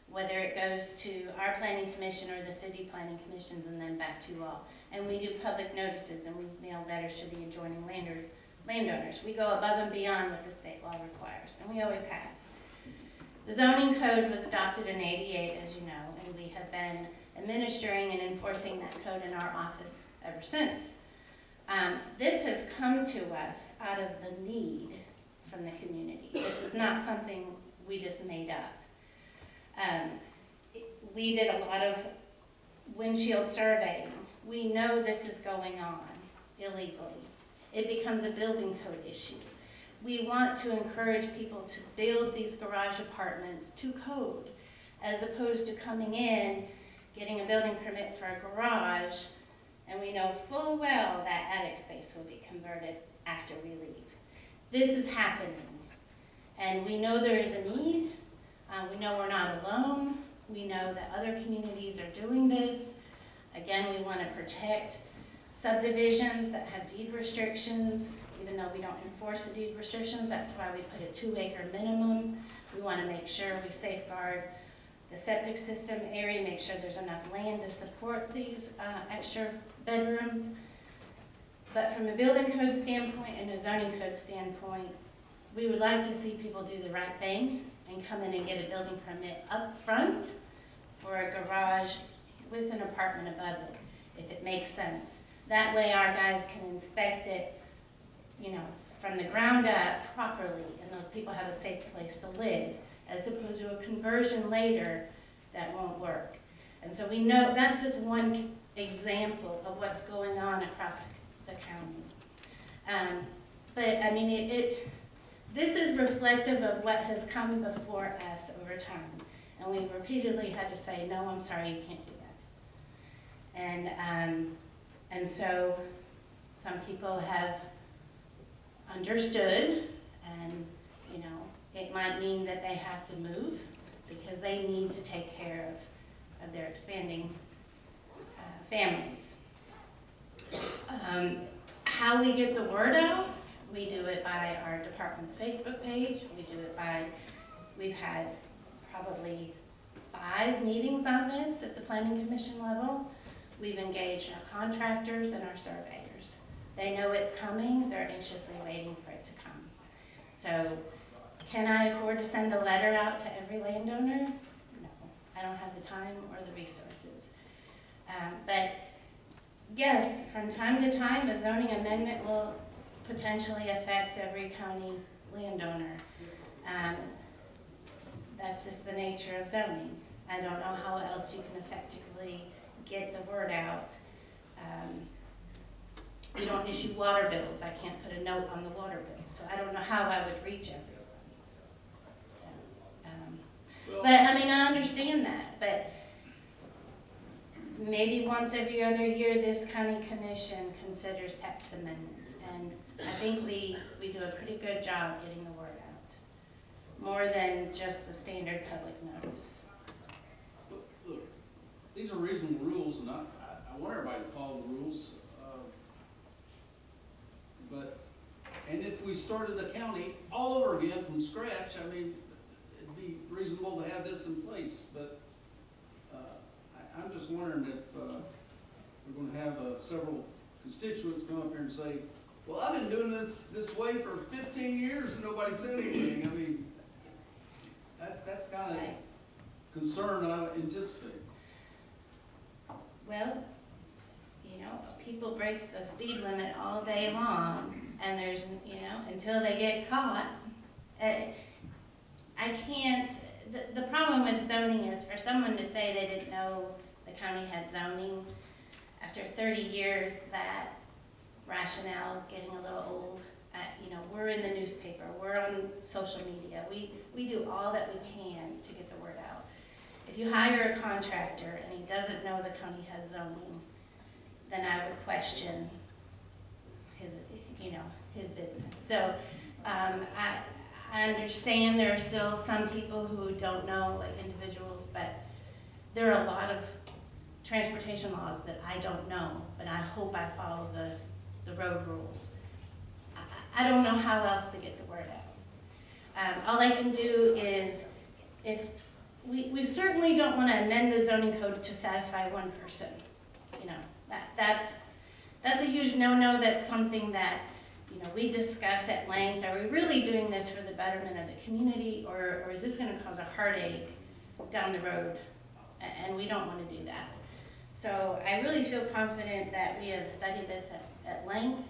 whether it goes to our planning commission or the city planning commissions and then back to you all. And we do public notices and we mail letters to the adjoining landowners. We go above and beyond what the state law requires, and we always have. The zoning code was adopted in '88, as you know, and we have been administering and enforcing that code in our office ever since. This has come to us out of the need from the community. This is not something we just made up. We did a lot of windshield surveying. We know this is going on illegally. It becomes a building code issue. We want to encourage people to build these garage apartments to code, as opposed to coming in, getting a building permit for a garage, and we know full well that attic space will be converted after we leave. This is happening, and we know there is a need. We know we're not alone. We know that other communities are doing this. Again, we want to protect subdivisions that have deed restrictions, even though we don't enforce the deed restrictions. That's why we put a 2-acre minimum. We want to make sure we safeguard the septic system area, make sure there's enough land to support these extra bedrooms. But from a building code standpoint and a zoning code standpoint, we would like to see people do the right thing and come in and get a building permit up front for a garage with an apartment above it, if it makes sense. That way our guys can inspect it, you know, from the ground up properly, and those people have a safe place to live, as opposed to a conversion later that won't work. And so we know that's just one example of what's going on across the county. But I mean, this is reflective of what has come before us over time. And we've repeatedly had to say, no, I'm sorry, you can't do that. And so some people have understood, and you know, it might mean that they have to move because they need to take care of their expanding families. How we get the word out, we do it by our department's Facebook page. We do it by, we've had probably 5 meetings on this at the Planning Commission level. We've engaged our contractors and our surveyors. They know it's coming. They're anxiously waiting for it to come. So can I afford to send a letter out to every landowner? No, I don't have the time or the resources. But yes, from time to time, a zoning amendment will potentially affect every county landowner. That's just the nature of zoning. I don't know how else you can effectively get the word out. We don't issue water bills. I can't put a note on the water bill, so I don't know how I would reach everyone. So, but I mean, I understand that, but maybe once every other year this county commission considers text amendments, and I think we do a pretty good job getting the word out, more than just the standard public notice. Look, these are reasonable rules, and I want everybody to follow the rules. And if we started the county all over again from scratch, I mean, it'd be reasonable to have this in place. But I'm just wondering if we're going to have several constituents come up here and say, well, I've been doing this way for 15 years and nobody said anything. I mean, that's kind of concern I anticipate. Well, you know, people break the speed limit all day long, and there's, you know, until they get caught. I can't, the problem with zoning is for someone to say they didn't know the county had zoning, after 30 years, that rationale is getting a little old. You know, we're in the newspaper, we're on social media, we do all that we can to get the word out. If you hire a contractor and he doesn't know the county has zoning, then I would question his, you know, his business. So I understand there are still some people who don't know, like individuals, but there are a lot of transportation laws that I don't know, but I hope I follow the road rules. I don't know how else to get the word out. All I can do is, if we certainly don't want to amend the zoning code to satisfy one person. You know, that's a huge no-no. That's something that, you know, we discuss at length. Are we really doing this for the betterment of the community, or is this going to cause a heartache down the road? And we don't want to do that. So I really feel confident that we have studied this at length.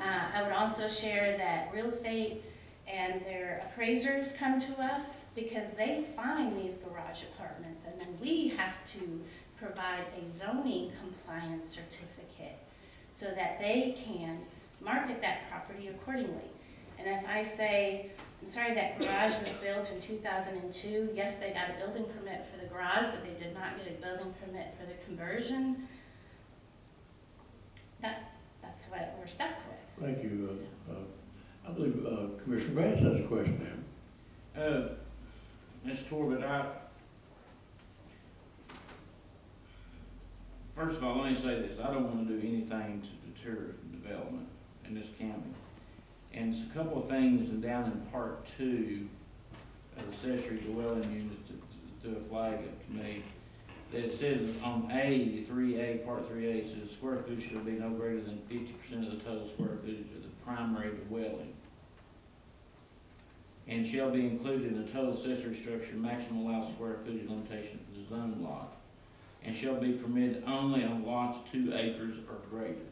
I would also share that real estate and their appraisers come to us because they find these garage apartments, and then we have to provide a zoning compliance certificate so that they can market that property accordingly. And if I say, I'm sorry, that garage was built in 2002, yes, they got a building permit for the garage, but they did not get a building permit for the conversion, that's what we're stuck with. Thank you. I believe Commissioner Vance has a question now. Ms. Corbett, first of all, let me say this. I don't want to do anything to deter development in this county. And it's a couple of things down in part 2 of the accessory dwelling units to a flag up to me. That it says on A, 3A, part 3A, it says square footage shall be no greater than 50% of the total square footage of the primary dwelling, and shall be included in the total accessory structure maximum allowed square footage limitation for the zone lot, and shall be permitted only on lots 2 acres or greater.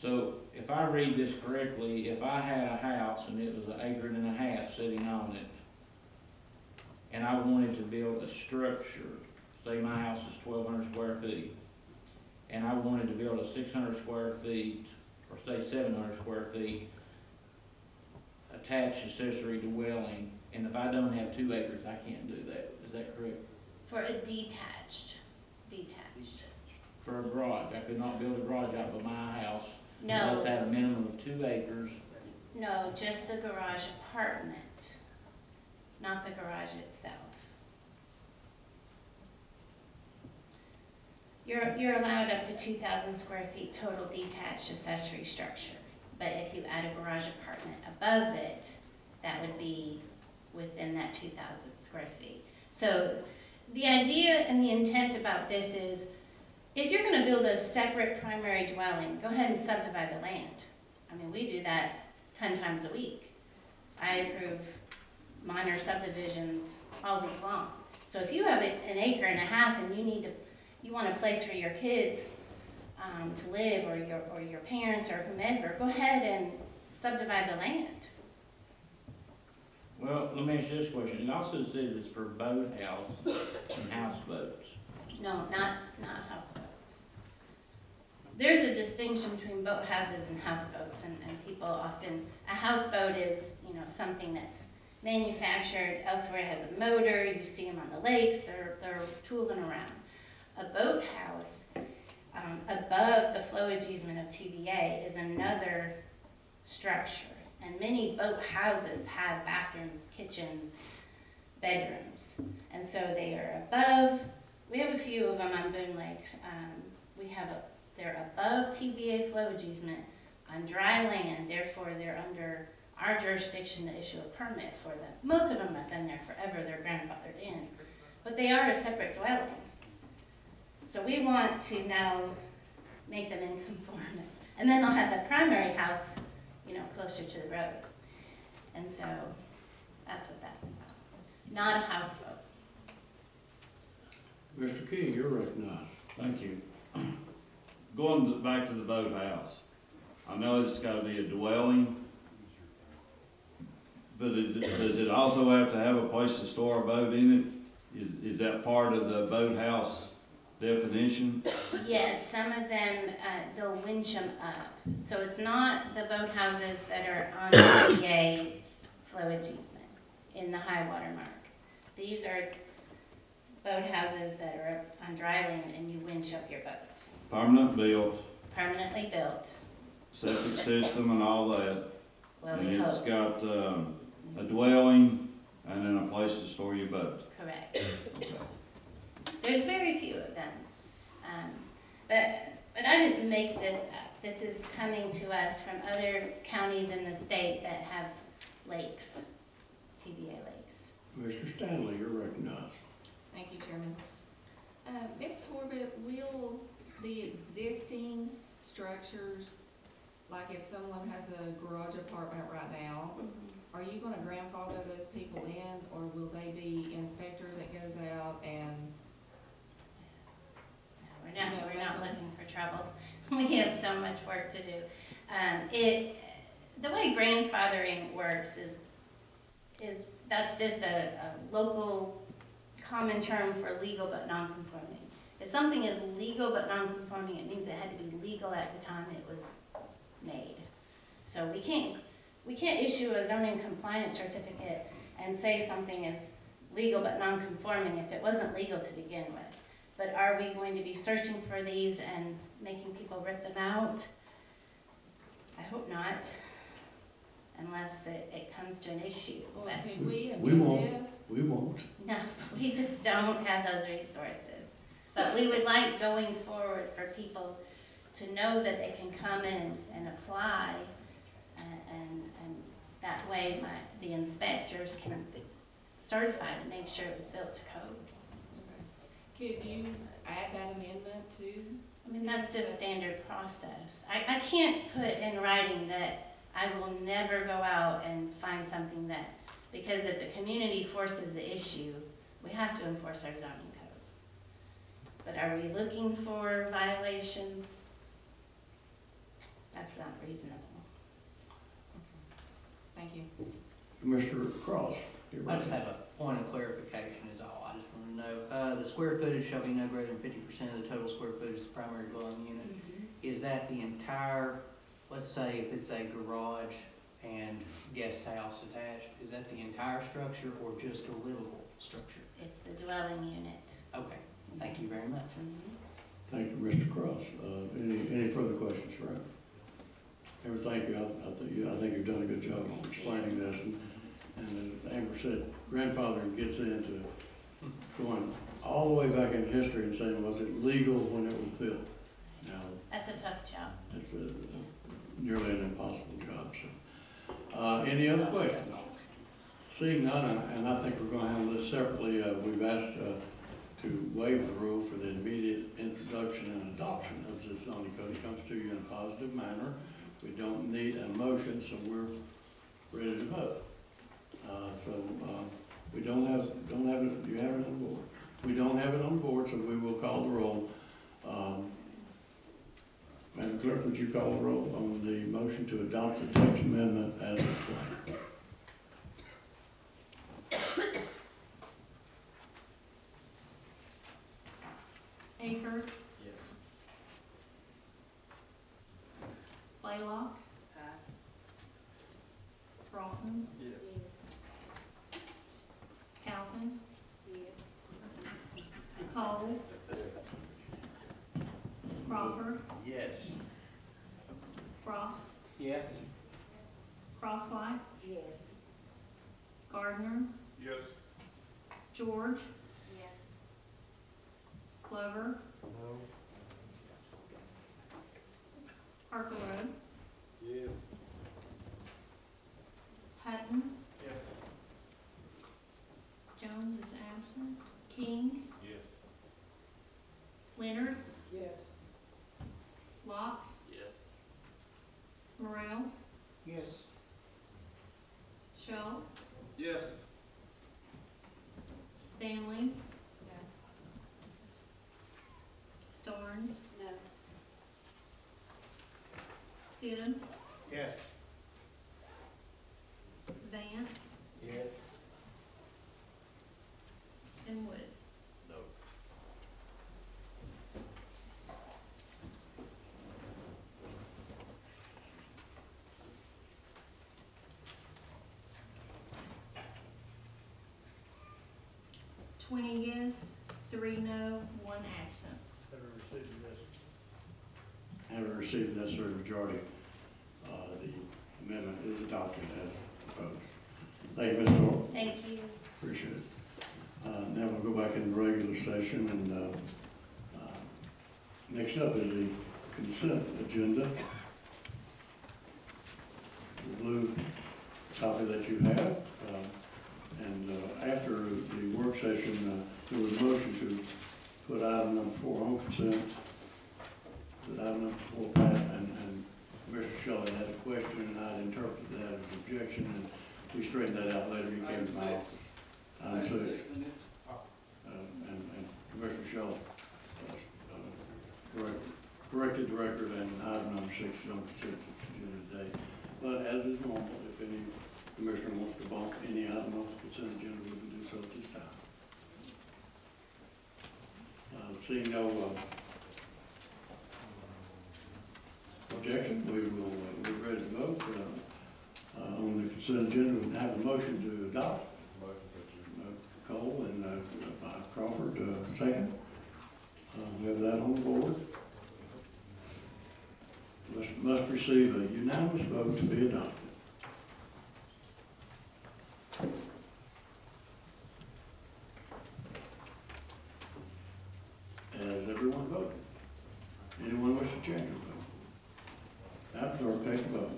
So if I read this correctly, if I had a house and it was 1.5 acres sitting on it, and I wanted to build a structure, say my house is 1,200 square feet, and I wanted to build a 600 square feet, or say 700 square feet, attached accessory dwelling, and if I don't have 2 acres, I can't do that. Is that correct? For a detached. For a garage, I could not build a garage out of my house. No. It must have a minimum of 2 acres. No, just the garage apartment, not the garage itself. You're allowed up to 2,000 square feet total detached accessory structure. But if you add a garage apartment above it, that would be within that 2,000 square feet. So the idea and the intent about this is, if you're gonna build a separate primary dwelling, go ahead and subdivide the land. I mean, we do that 10 times a week. I approve minor subdivisions all week long. So if you have 1.5 acres and you want a place for your kids to live, or your parents or whomever, go ahead and subdivide the land. Well, let me ask you this question. It also says it's for boathouse and houseboats. No, not houseboats. There's a distinction between boathouses and houseboats, and people often, a houseboat is, something that's manufactured elsewhere, has a motor, you see them on the lakes, they're tooling around. A boathouse, above the flowage easement of TVA, is another structure. And many boathouses have bathrooms, kitchens, bedrooms. And so they are above. We have a few of them on Boone Lake. They're above TVA flowage easement on dry land, therefore they're under our jurisdiction to issue a permit for them. Most of them have been there forever, they're grandfathered in. But they are a separate dwelling. So we want to now make them in conformance. And then they'll have the primary house, closer to the road. And so that's what that's about. Not a houseboat. Mr. King, you're recognized. Thank you. Back to the boathouse. I know it's got to be a dwelling, but does it also have to have a place to store a boat in it? Is that part of the boathouse definition? Yes, some of them, they'll winch them up. So it's not the boathouses that are on the TVA flowage easement in the high water mark. These are boathouses that are on dry land and you winch up your boats. Permanent built. Permanently built. Septic system and all that. Well, and we it's hope. got a dwelling and then a place to store your boat. Correct. There's very few of them. But I didn't make this up. This is coming to us from other counties in the state that have lakes, TVA lakes. Mr. Stanley, you're recognized. Thank you, Chairman. Ms. Torbett, will the existing structures, like if someone has a garage apartment right now, are you gonna grandfather those people in, or will they be inspectors that goes out and? We're not looking for trouble. We have so much work to do. The way grandfathering works is that's just a local common term for legal but non-conforming. If something is legal but non-conforming, it means it had to be legal at the time it was made. So we can't issue a zoning compliance certificate and say something is legal but non-conforming if it wasn't legal to begin with. But are we going to be searching for these and making people rip them out? I hope not, unless it comes to an issue. Well, But can we We amend won't. this? We won't. no, we just don't have those resources. But we would like going forward for people to know that they can come in and apply, and that way the inspectors can be certified and make sure it was built to code. Could you add that amendment to? I mean, that's just standard process. I can't put in writing that I will never go out and find something that, because if the community forces the issue, we have to enforce our zoning code. But are we looking for violations? That's not reasonable. Thank you. Commissioner Cross, you're I right. just have a point of clarification is all. I just want to know, the square footage shall be no greater than 50% of the total square footage of the primary dwelling unit. Is that the entire, let's say if it's a garage and guest house attached, is that the entire structure or just a livable structure? It's the dwelling unit. Okay, thank you very much. Thank you, Mr. Cross. Any further questions, right? Thank you. I think you've done a good job of explaining this. And as Amber said, grandfathering gets into going all the way back in history and saying, was it legal when it was built? Now, That's a tough job. it's nearly an impossible job. So, any other questions? Seeing none, and I think we're going to handle this separately. We've asked to waive the rule for the immediate introduction and adoption of this zoning code. It comes to you in a positive manner. We don't need a motion, so we're ready to vote. We don't have it. Do you have it on the board? We don't have it on the board, so we will call the roll. Madam Clerk, would you call the roll on the motion to adopt the text amendment as explained? Hayford, Yes. Blaylock, Broughton, Calvin, Cole, Crawford, Yes. Frost, Yes. Crosswhite, Gardner, Yes. George, Glover, Parker Road, Yes. Hutton, Yes. Jones is absent, King, Yes. Leonard, Yes. Locke, Yes. Morrell, Yes. Schultz, Yes. Stanley, Starnes, Stidham, Yes. Vance, Yes. and Woods. No. Twenty yes, 3 no, 1 absent. Having received the necessary majority, the amendment is adopted as proposed. Thank you, Ms. Thorpe. Thank you. Appreciate it. Now we'll go back into regular session, and next up is the consent agenda. The blue copy that you have, and after the work session, there was a motion to put item number 4 on consent. That item number 4 passed, and Mr. Shelley had a question, and I interpreted that as objection, and we straightened that out later. He came to my office. Item 6. And Commissioner Shelley corrected the record, and item number 6 is on consent agenda today. But as is normal, if any commissioner wants to bump any item off the consent agenda, we can do so at this time. Seeing no objection, we're ready to vote on the consent agenda. We have a motion to adopt. Cole and Crawford, second. We have that on the board. Must receive a unanimous vote to be adopted. Has everyone voted? Anyone wish to change their vote? Madam Clerk, take a vote.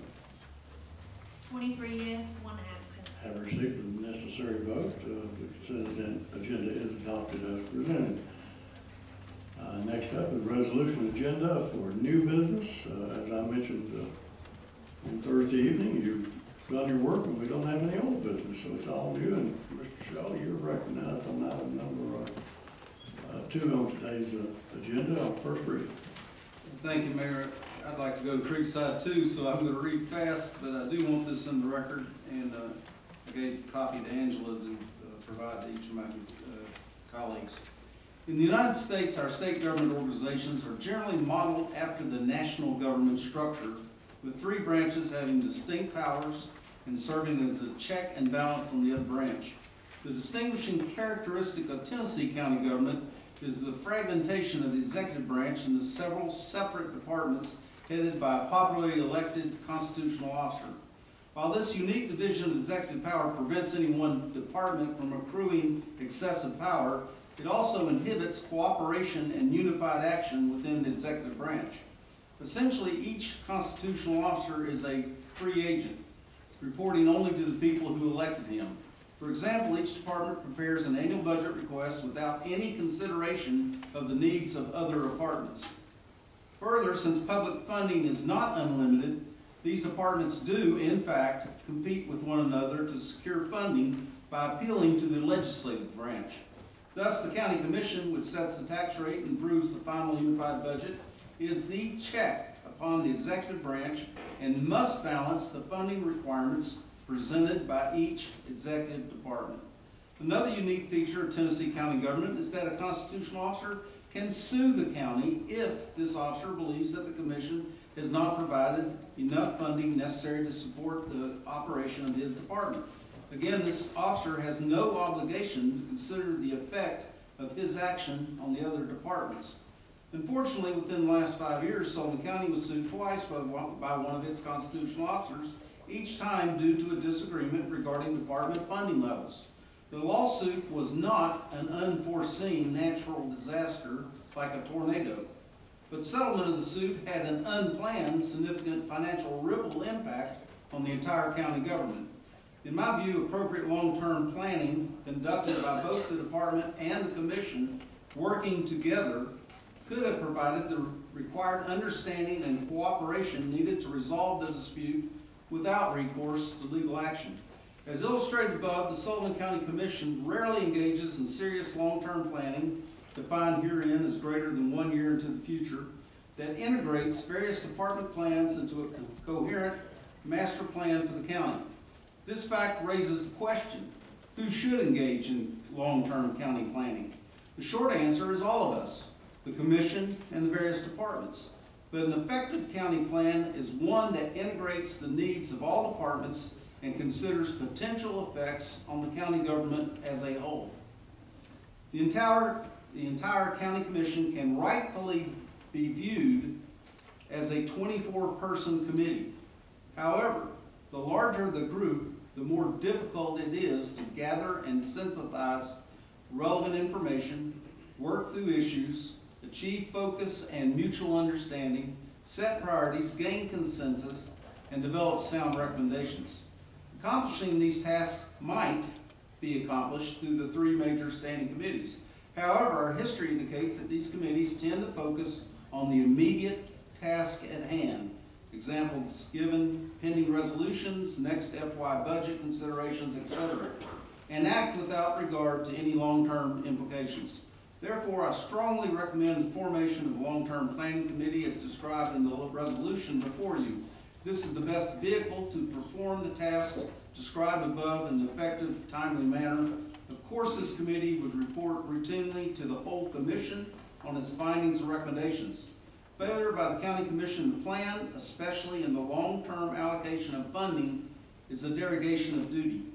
23 yes, 1 absent. Have received the necessary vote. The consent agenda is adopted as presented. Next up is resolution agenda for new business. As I mentioned on Thursday evening, you've done your work and we don't have any old business, so it's all new. And Mr. Shelley, you're recognized on item number 2 on today's agenda on first reading. Thank you, Mayor. I'd like to go to Creekside too, so I'm gonna read fast, but I do want this in the record, and I gave a copy to Angela to provide to each of my colleagues. In the United States, our state government organizations are generally modeled after the national government structure, with 3 branches having distinct powers and serving as a check and balance on the other branch. The distinguishing characteristic of Tennessee County government is the fragmentation of the executive branch into several separate departments headed by a popularly elected constitutional officer. While this unique division of executive power prevents any one department from accruing excessive power, it also inhibits cooperation and unified action within the executive branch. Essentially, each constitutional officer is a free agent, reporting only to the people who elected him. For example, each department prepares an annual budget request without any consideration of the needs of other departments. Further, since public funding is not unlimited, these departments do, in fact, compete with one another to secure funding by appealing to the legislative branch. Thus, the county commission, which sets the tax rate and approves the final unified budget, is the check upon the executive branch and must balance the funding requirements presented by each executive department. Another unique feature of Tennessee county government is that a constitutional officer can sue the county if this officer believes that the commission has not provided enough funding necessary to support the operation of his department. Again, this officer has no obligation to consider the effect of his action on the other departments. Unfortunately, within the last 5 years, Sullivan County was sued twice by one of its constitutional officers, each time due to a disagreement regarding department funding levels. The lawsuit was not an unforeseen natural disaster like a tornado, but settlement of the suit had an unplanned significant financial ripple impact on the entire county government. In my view, appropriate long-term planning conducted by both the department and the commission working together could have provided the required understanding and cooperation needed to resolve the dispute without recourse to legal action. As illustrated above, the Sullivan County Commission rarely engages in serious long-term planning, defined herein as greater than 1 year into the future, that integrates various department plans into a coherent master plan for the county. This fact raises the question, who should engage in long-term county planning? The short answer is all of us, the commission and the various departments. But an effective county plan is one that integrates the needs of all departments and considers potential effects on the county government as a whole. The entire county commission can rightfully be viewed as a 24-person committee. However, the larger the group, the more difficult it is to gather and synthesize relevant information, work through issues, achieve focus and mutual understanding, set priorities, gain consensus, and develop sound recommendations. Accomplishing these tasks might be accomplished through the 3 major standing committees. However, our history indicates that these committees tend to focus on the immediate task at hand. Examples given: pending resolutions, next FY budget considerations, etc., and act without regard to any long-term implications. Therefore, I strongly recommend the formation of a long-term planning committee as described in the resolution before you. This is the best vehicle to perform the tasks described above in an effective, timely manner. Of course, this committee would report routinely to the whole commission on its findings and recommendations. Failure by the county commission to plan, especially in the long-term allocation of funding, is a derogation of duty.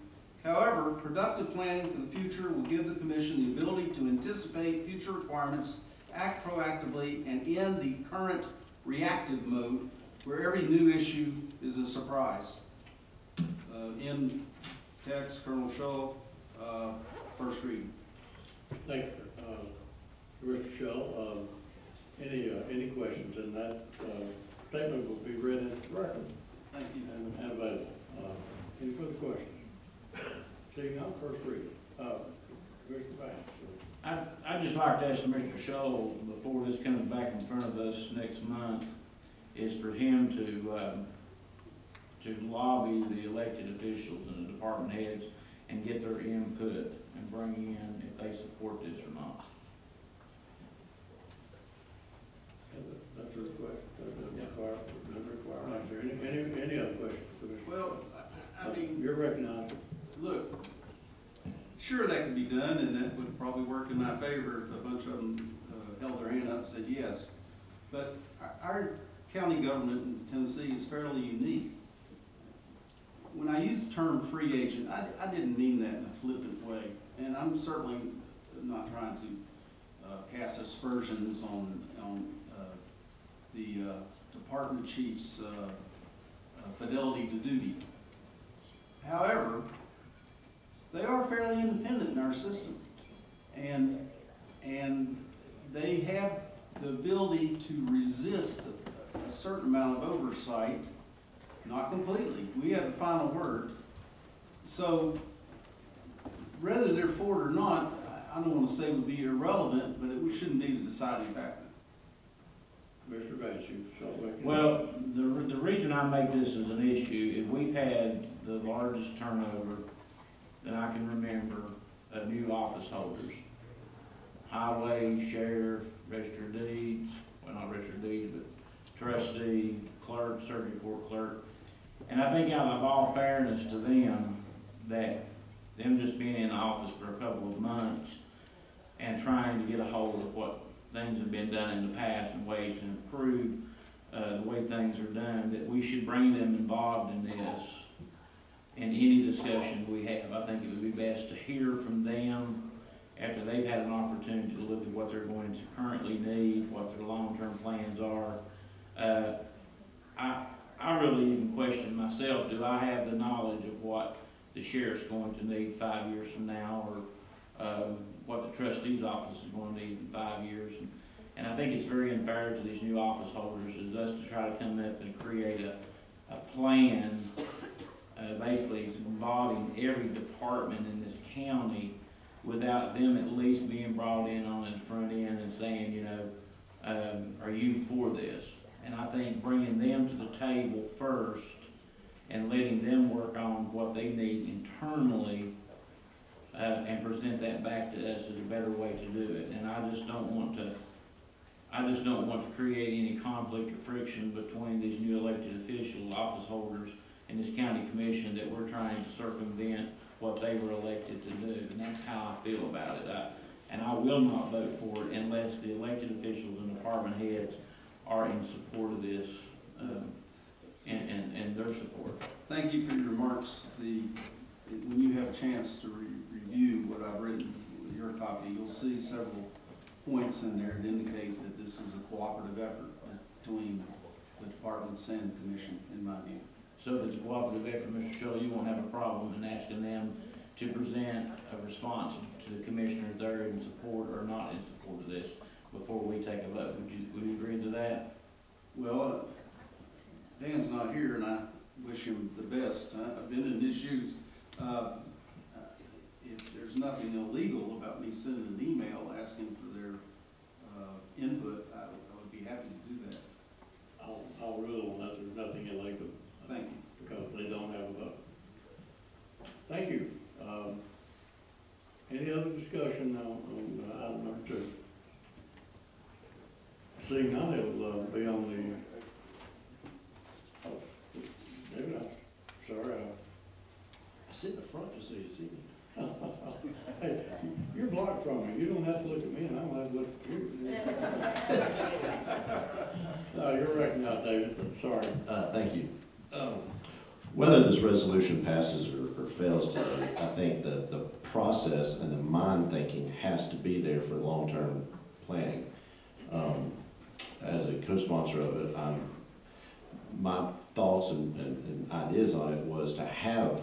However, productive planning for the future will give the commission the ability to anticipate future requirements, act proactively, and end the current reactive mode where every new issue is a surprise. In text, Colonel Shull, first reading. Thank you, Mr. Shull. Any questions? And that statement will be read into the record. Thank you. And available. Any further questions? Seeing none, first reading. Commissioner Banks. I'd just like to ask Mr. Shull, before this comes back in front of us next month, is for him to lobby the elected officials and the department heads and get their input and bring in if they support this or not. That's a request. mean, You're recognized. look, sure that could be done, and that would probably work in my favor if a bunch of them held their hand up and said yes. But our county government in Tennessee is fairly unique. When I use the term free agent, I didn't mean that in a flippant way, and I'm certainly not trying to cast aspersions on the department chief's fidelity to duty. However, they are fairly independent in our system, and they have the ability to resist a certain amount of oversight, not completely. We have the final word. So, whether they're for it or not, I don't want to say would be irrelevant, but it shouldn't be the deciding factor. Mr. Vance, you saw that. Well, the reason I make this as an issue is we've had the largest turnover that I can remember of new office holders. Highway, sheriff, register of deeds, well, not register of deeds, but trustee, clerk, circuit court clerk. And I think out of all fairness to them, that them just being in office for a couple of months and trying to get a hold of what things have been done in the past and ways to improve the way things are done, that we should bring them involved in this in any discussion we have. I think it would be best to hear from them after they've had an opportunity to look at what they're going to currently need, what their long-term plans are. I really even question myself, do I have the knowledge of what the sheriff's going to need 5 years from now, or what the trustee's office is going to need in 5 years? And I think it's very unfair to these new office holders is us to try to come up and create a plan, basically involving every department in this county without them at least being brought in on the front end and saying, you know, are you for this? And I think bringing them to the table first and letting them work on what they need internally and present that back to us is a better way to do it. And I just don't want to create any conflict or friction between these new elected officials, office holders, and this county commission that we're trying to circumvent what they were elected to do. And that's how I feel about it. And I will not vote for it unless the elected officials and department heads are in support of this and their support. Thank you for your remarks. When you have a chance to review what I've written with your copy, you'll see several points in there that indicate that this is a cooperative effort between the departments and the commission, in my view. So if it's a cooperative effort, Mr. Shelley, you won't have a problem in asking them to present a response to the commissioners they're in support or not in support of this before we take a vote. Would you agree to that? Well, Dan's not here, and I wish him the best. I've been in his shoes. If there's nothing illegal about me sending an email asking for their input, I would be happy to do that. I'll rule on that, there's nothing illegal. Thank you. Because they don't have a vote. Thank you. Any other discussion on item number 2? Seeing none, it'll be on the, maybe not, sorry. I sit in the front just so you see me. Hey, you're blocked from me. You don't have to look at me, and I don't have to look at you. No, you're recognized, David. Sorry. Thank you. Whether this resolution passes or fails today, I think that the process and the mind thinking has to be there for long-term planning. As a co-sponsor of it, my thoughts and ideas on it was to have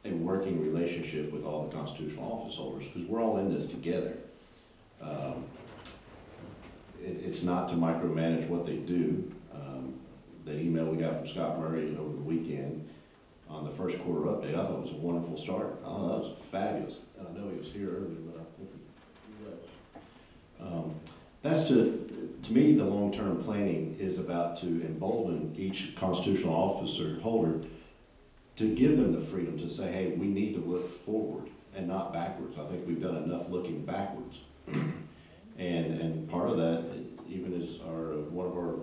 a working relationship with all the constitutional office holders, because we're all in this together. It's not to micromanage what they do. The email we got from Scott Murray over the weekend on the first quarter update, I thought it was a wonderful start. I thought that was fabulous. And I know he was here earlier, but I think he was. That's to me, the long-term planning is about to embolden each constitutional officer holder to give them the freedom to say, hey, we need to look forward and not backwards. I think we've done enough looking backwards. and part of that, even as one of our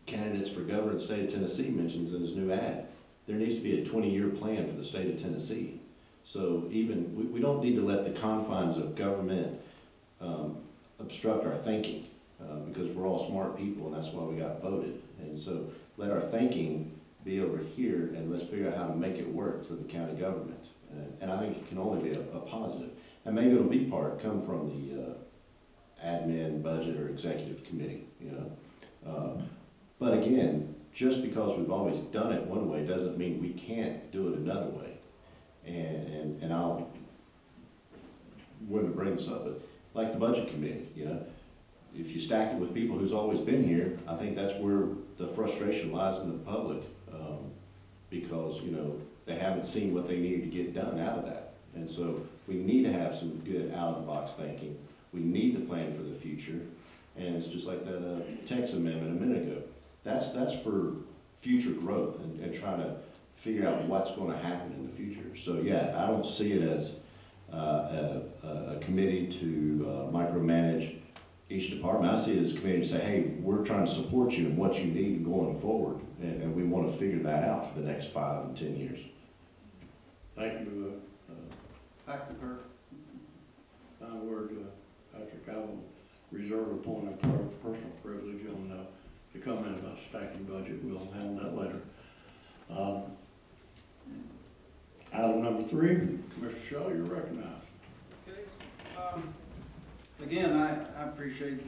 candidates for governor of the state of Tennessee mentions in his new ad, there needs to be a 20-year plan for the state of Tennessee. So even, we don't need to let the confines of government obstruct our thinking, because we're all smart people and that's why we got voted. And so let our thinking be over here and let's figure out how to make it work for the county government. And I think it can only be a positive. And maybe it'll be come from the admin, budget, or executive committee, you know. But again, just because we've always done it one way doesn't mean we can't do it another way. And I'll, when to bring this up, but like the budget committee, you know, if you stack it with people who's always been here, I think that's where the frustration lies in the public, because, you know, they haven't seen what they needed to get done out of that. And so we need to have some good out-of-the-box thinking. We need to plan for the future. And it's just like that text amendment a minute ago. That's for future growth and trying to figure out what's going to happen in the future. So yeah, I don't see it as a committee to micromanage each department. I see it as a committee to say, hey, we're trying to support you in what you need going forward, and we want to figure that out for the next 5 and 10 years. Thank you. Back to her. Kind word, Patrick, I will reserve a point of personal privilege on the comment about stacking budget. We'll handle that later. Item number 3, Mr. Shaw, you're recognized. Okay. Again, I appreciate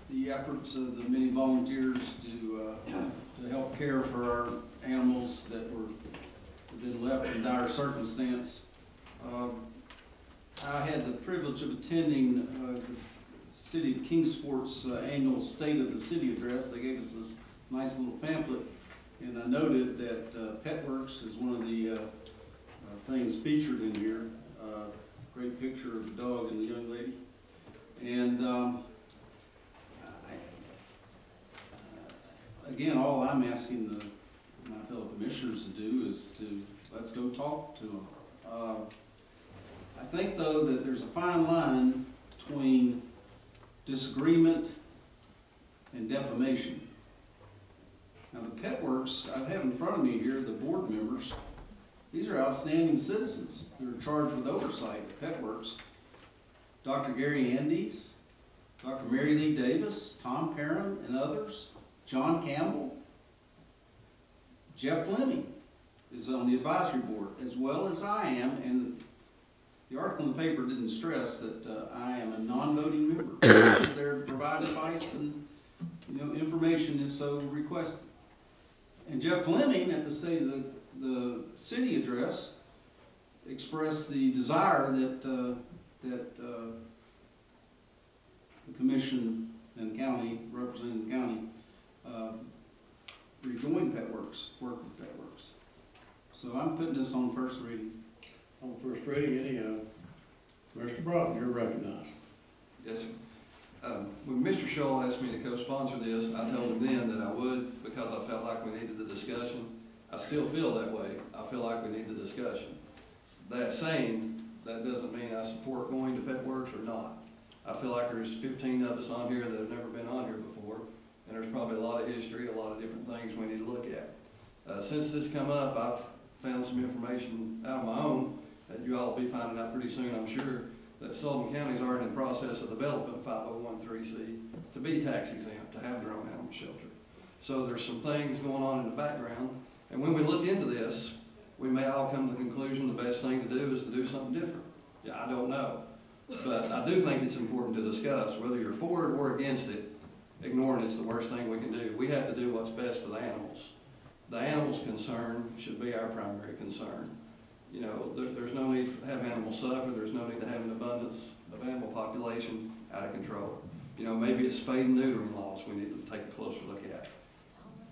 the efforts of the many volunteers to help care for our animals that have been left in dire circumstance. I had the privilege of attending the City of Kingsport's annual State of the City address. They gave us this nice little pamphlet, and I noted that PetWorks is one of the things featured in here. Great picture of the dog and the young lady. And again, all I'm asking my fellow commissioners to do is let's go talk to them. I think, though, that there's a fine line between disagreement and defamation. Now, the PetWorks, I have in front of me here the board members. These are outstanding citizens who are charged with oversight at PetWorks. Dr. Gary Andes, Dr. Mary Lee Davis, Tom Perrin, and others, John Campbell, Jeff Fleming is on the advisory board, as well as I am, and the article in the paper didn't stress that I am a non-voting member. I'm there to provide advice and, you know, information if so requested. And Jeff Fleming, at the State of the City address, expressed the desire that the commission and county, representing the county, rejoin PetWorks, work with PetWorks. So I'm putting this on first reading. On first reading, Mr. Broughton, you're recognized. Yes, sir. When Mr. Shaw asked me to co-sponsor this, I told him then that I would because I felt like we needed the discussion. I still feel that way. I feel like we need the discussion. That saying, that doesn't mean I support going to PetWorks or not. I feel like there's 15 of us on here that have never been on here before, and there's probably a lot of history, a lot of different things we need to look at. Since this come up, I've found some information out of my own that you all will be finding out pretty soon, I'm sure, that Sullivan County is already in the process of developing a 501(c)(3) to be tax exempt, to have their own animal shelter. So there's some things going on in the background, and when we look into this, we may all come to the conclusion the best thing to do is to do something different. Yeah, I don't know. But I do think it's important to discuss whether you're for it or against it. Ignoring it's the worst thing we can do. We have to do what's best for the animals. The animals' concern should be our primary concern. You know, there's no need to have animals suffer. There's no need to have an abundance of animal population out of control. You know, maybe it's spade and neutering laws we need to take a closer look at.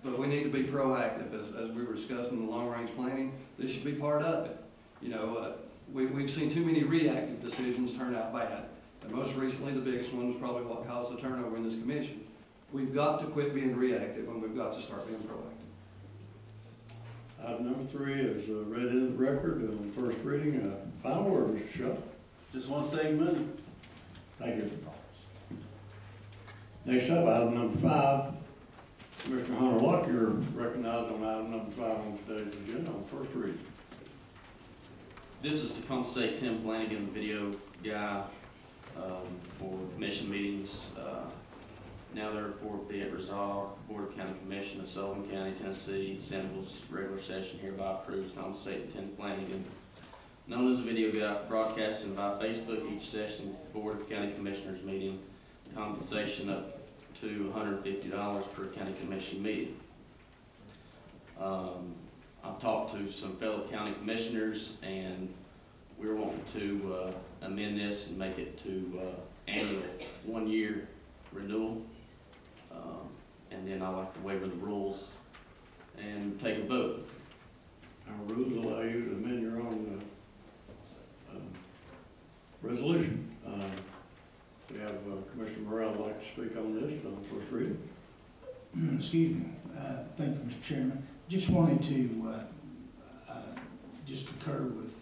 But we need to be proactive, as we were discussing in the long-range planning. This should be part of it. You know, we've seen too many reactive decisions turn out bad. And most recently, the biggest one was probably what caused the turnover in this commission. We've got to quit being reactive, and we've got to start being proactive. Item number 3 is read into the record on first reading. Final word, Mr. Shaw. Just want to save money. Thank you. Next up, item number 5, Commissioner Hunter Locke, you're recognized on item number 5 on today's agenda on first reading. This is to compensate Tim Flanagan, the video guy, for commission meetings. Now therefore be it resolved, Board of County Commission of Sullivan County, Tennessee, Assembly's regular session hereby approves compensating Tim Flanagan, known as the video guy, for broadcasting by Facebook each session at the Board of County Commissioners meeting, compensation up to $150 per county commission meeting. I've talked to some fellow county commissioners, and we're wanting to amend this and make it to annual 1-year renewal. And then I'd like to waiver the rules and take a vote. Our rules allow you to amend your own resolution. We have Commissioner Morrell would like to speak on this on first reading. Excuse me. Thank you, Mr. Chairman. Just wanted to just concur with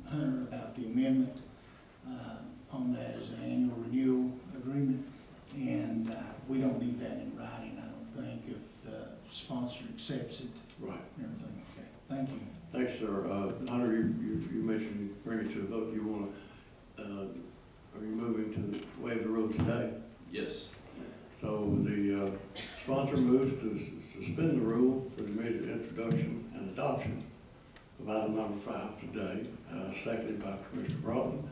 Hunter about the amendment on that as an annual renewal agreement. And we don't need that in writing, I don't think, if the sponsor accepts it. Right. And everything. Okay. Thank you. Thanks, sir. Hunter, you mentioned you bring it to a vote. You want to, are you moving to waive the rule today? Yes. So the sponsor moves to suspend the rule for the immediate introduction and adoption of item number 5 today, seconded by Commissioner Broughton.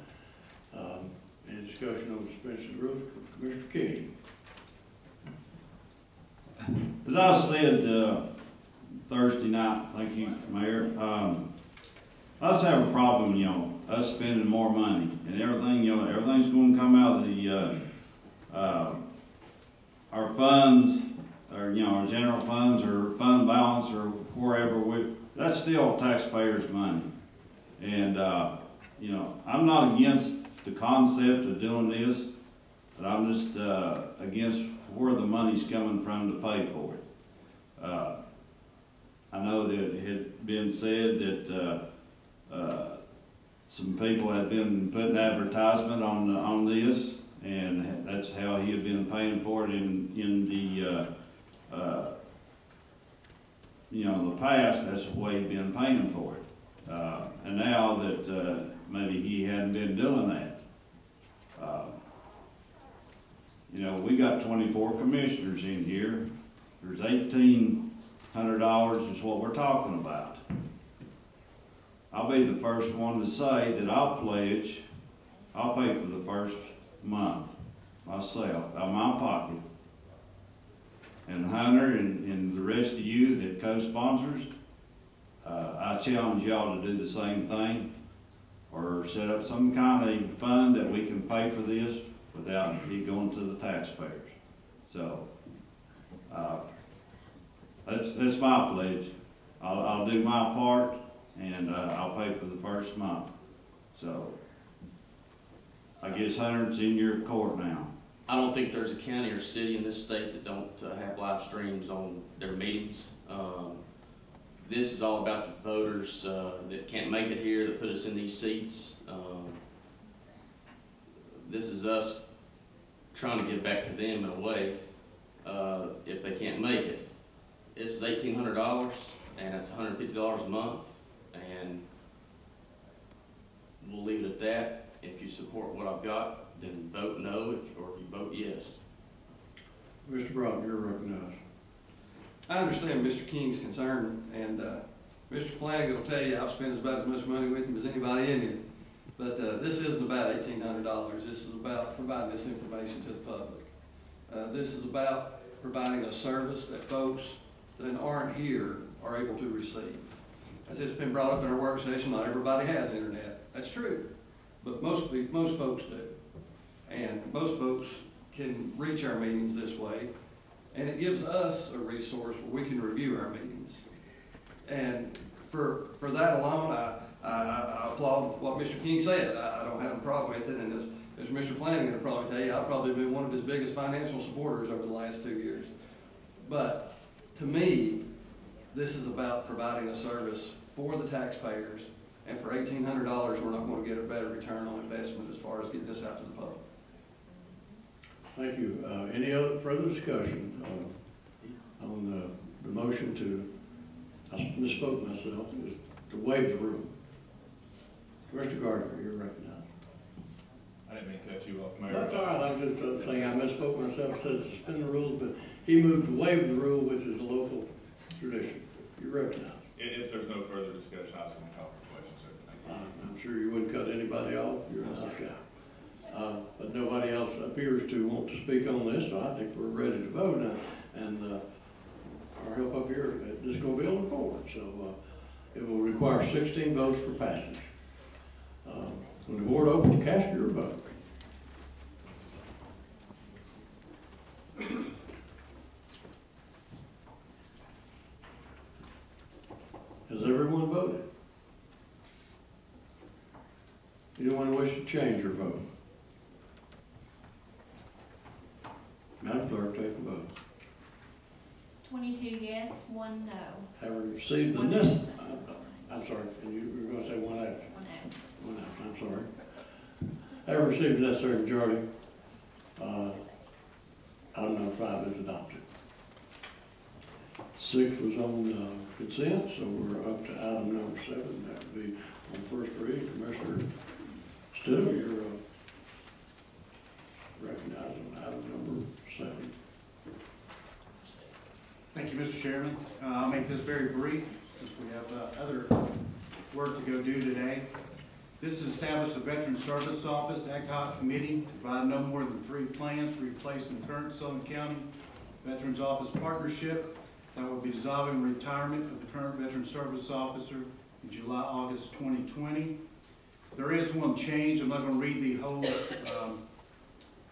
Any discussion on the suspension of the rules? Commissioner King. As I said Thursday night, thank you, Mayor, I just have a problem, us spending more money and everything, everything's going to come out of the, our funds, or, our general funds or fund balance or wherever, that's still taxpayers' money. And, I'm not against the concept of doing this, but I'm just against where the money's coming from to pay for it. I know that it had been said that some people had been putting advertisement on this, and that's how he had been paying for it in the the past. That's the way he'd been paying for it. And now that maybe he hadn't been doing that. We got 24 commissioners in here. There's $1,800 is what we're talking about. I'll be the first one to say that I'll pay for the first month myself, out of my pocket. And Hunter and the rest of you that co-sponsors, I challenge y'all to do the same thing, or set up some kind of fund that we can pay for this without it going to the taxpayers. So, that's my pledge. I'll do my part, and I'll pay for the first month. So, I guess Hunter's in your court now. I don't think there's a county or city in this state that don't have live streams on their meetings. This is all about the voters that can't make it here, that put us in these seats. This is us trying to give back to them in a way if they can't make it. This is $1,800, and that's $150 a month, and we'll leave it at that. If you support what I've got, then vote no, or if you vote yes. Mr. Broughton, you're recognized. I understand Mr. King's concern, and Mr. Flanagan will tell you I've spent about as much money with him as anybody in here. But this isn't about $1,800. This is about providing this information to the public. This is about providing a service that folks that aren't here are able to receive. As it's been brought up in our work session, not everybody has internet. That's true, but most folks do. And most folks can reach our meetings this way, and it gives us a resource where we can review our meetings. And for that alone, I applaud what Mr. King said. I don't have a problem with it, and as Mr. Flanagan will probably tell you, I've probably been one of his biggest financial supporters over the last 2 years. But to me, this is about providing a service for the taxpayers, and for $1,800, we're not going to get a better return on investment as far as getting this out to the public. Thank you. Any other further discussion? on the motion to, I misspoke myself, is to waive the rule. Mr. Gardner, you're recognized. I didn't mean to cut you off, Mayor. That's all right, I'm just saying I misspoke myself, says suspend the rules, but he moved to waive the rule, which is a local tradition. You're recognized. If there's no further discussion, I was going to call for questions, sir. Thank you. I'm sure you wouldn't cut anybody off, you're a nice guy. But nobody else appears to want to speak on this, so I think we're ready to vote now. And our help up here, this is going to be on the board, so it will require 16 votes for passage. When the board opens, cast your vote. Has everyone voted? Anyone wish to change your vote? Madam Clerk, take the vote. 22 yes, 1 no. Having received the necessary, I'm sorry, and you were going to say one absent. 1 absent. One absent, I'm sorry. Having received the necessary majority, item number 5 is adopted. 6 was on consent, so we're up to item number 7. That would be on first reading. Commissioner Still, you're recognized on item number 7. Thank you, Mr. Chairman. I'll make this very brief since we have other work to go do today. This is established the Veteran Service Office Ad Hoc Committee to provide no more than 3 plans to replace the current Sullivan County Veterans Office partnership that will be dissolving retirement of the current Veteran Service Officer in July, August 2020. There is one change. I'm not going to read the whole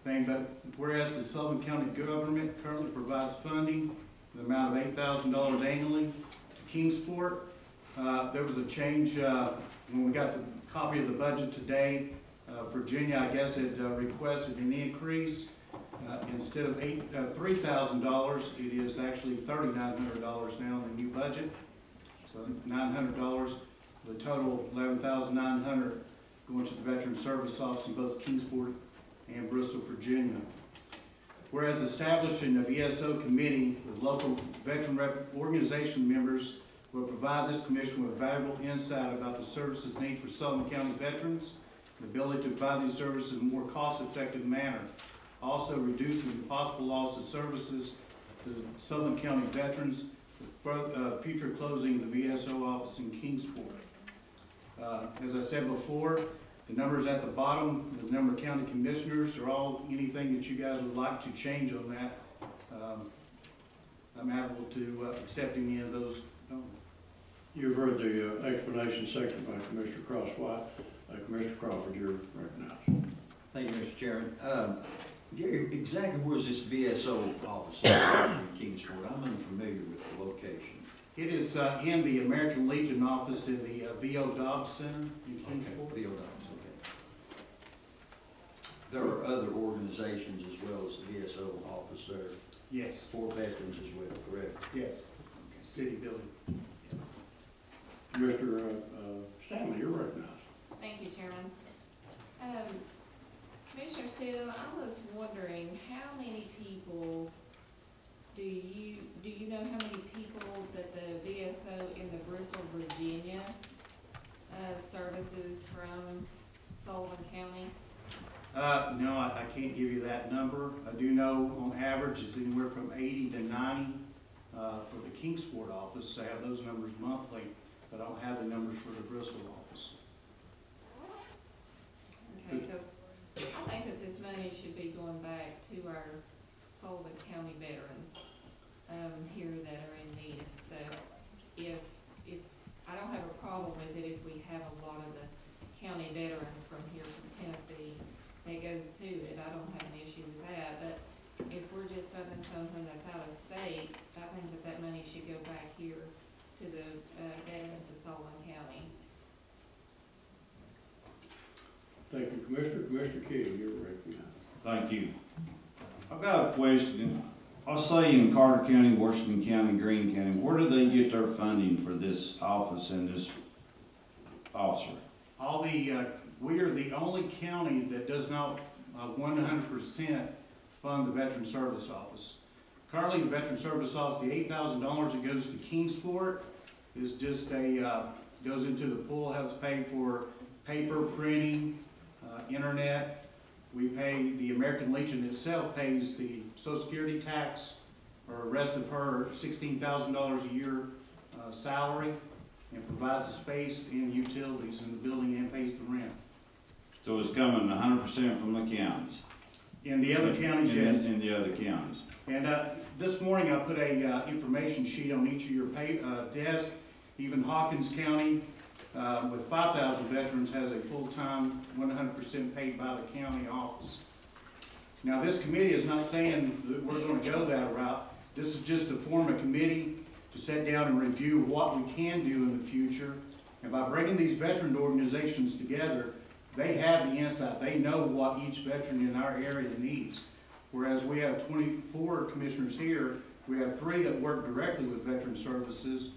thing, but whereas the Sullivan County government currently provides funding for the amount of $8,000 annually to Kingsport, there was a change when we got the copy of the budget today. Virginia, I guess, had requested an increase. Instead of $3,000, it is actually $3,900 now in the new budget. So $900, the total $11,900 going to the Veteran Service Office in both Kingsport and Bristol, Virginia. Whereas establishing a VSO committee with local veteran organization members will provide this commission with valuable insight about the services needed for Sullivan County veterans, the ability to provide these services in a more cost-effective manner, also reducing the possible loss of services to Sullivan County veterans, with future closing of the VSO office in Kingsport. As I said before, the numbers at the bottom, the number of county commissioners, are all anything that you guys would like to change on that. I'm able to accept any of those. You've heard the explanation seconded by Commissioner Cross-White. Commissioner Crawford, you're recognized. Thank you, Mr. Chairman. Gary, exactly where's this VSO office in Kingsport? I'm unfamiliar with the location. It is in the American Legion office in the V.O. Dobbs Center in Kingsport. Okay, V.O. Dobbs, okay. There are other organizations as well as the VSO office there? Yes. For veterans as well, correct? Yes. City building. Mr. Stanley, you're recognized. Thank you, Chairman. Commissioner Steele, I was wondering how many people do you know how many people that the VSO in the Bristol, Virginia services from Sullivan County? No, I can't give you that number. I do know on average it's anywhere from 80 to 90 for the Kingsport office. I have those numbers monthly, but I don't have the numbers for the Bristol office. Okay, because I think that this money should be going back to our Sullivan County veterans here that are in need. So if I don't have a problem with it if we have a lot of the county veterans from here from Tennessee that goes to it. I don't have an issue with that. But if we're just funding something that's out of state, I think that money should go back here to the veterans of Sullivan County. Thank you, Commissioner. Commissioner King, you're recognized. Thank you. I've got a question. I'll say in Carter County, Washington County, Greene County, where do they get their funding for this office and this officer? All the, we are the only county that does not 100% fund the Veteran Service Office. Currently, the Veteran Service Office, the $8,000 that goes to Kingsport is just goes into the pool, helps pay for paper, printing, internet. We pay, the American Legion itself pays the Social Security tax, or the rest of her $16,000 a year salary, and provides the space and utilities in the building and pays the rent. So it's coming 100% from the counties? In the other counties, yes. In the other counties. And this morning I put a information sheet on each of your desks. Even Hawkins County, with 5,000 veterans, has a full-time 100% paid by the county office. Now, this committee is not saying that we're going to go that route. This is just to form a committee to sit down and review what we can do in the future. And by bringing these veteran organizations together, they have the insight. They know what each veteran in our area needs. Whereas we have 24 commissioners here, we have 3 that work directly with Veteran Services,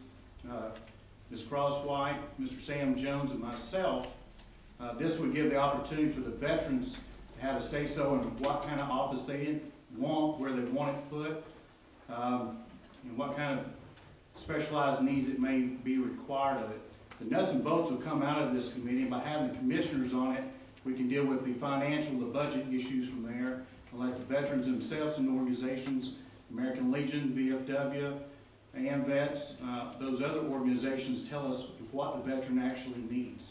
Ms. Crosswhite, Mr. Sam Jones, and myself. This would give the opportunity for the veterans to have a say-so in what kind of office they want, where they want it put, and what kind of specialized needs it may be required of it. The nuts and bolts will come out of this committee, and by having the commissioners on it, we can deal with the financial, the budget issues from there, and let the veterans themselves and organizations, American Legion, VFW, AMVETS, those other organizations tell us what the veteran actually needs.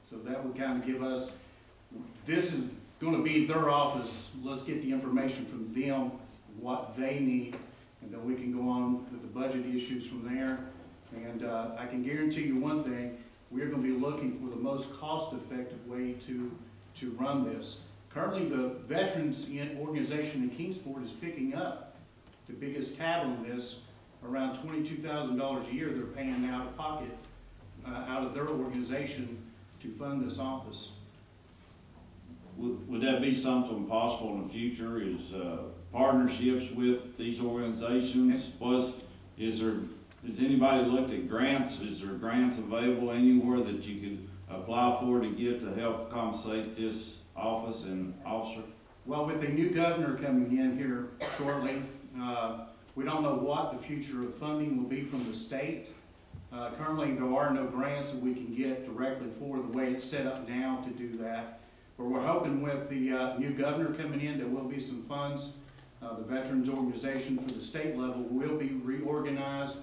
So that would kind of give us, this is going to be their office, let's get the information from them, what they need, and then we can go on with the budget issues from there. And I can guarantee you one thing, we're going to be looking for the most cost-effective way to run this. Currently, the veterans organization in Kingsport is picking up the biggest tab on this, around $22,000 a year they're paying out of pocket, out of their organization to fund this office. Would that be something possible in the future, is partnerships with these organizations? Has anybody looked at grants? Is there grants available anywhere that you could apply for to get to help compensate this office and officer? Well, with the new governor coming in here shortly, we don't know what the future of funding will be from the state. Currently, there are no grants that we can get directly for the way it's set up now to do that. But we're hoping with the new governor coming in, there will be some funds. The Veterans Organization for the state level will be reorganized.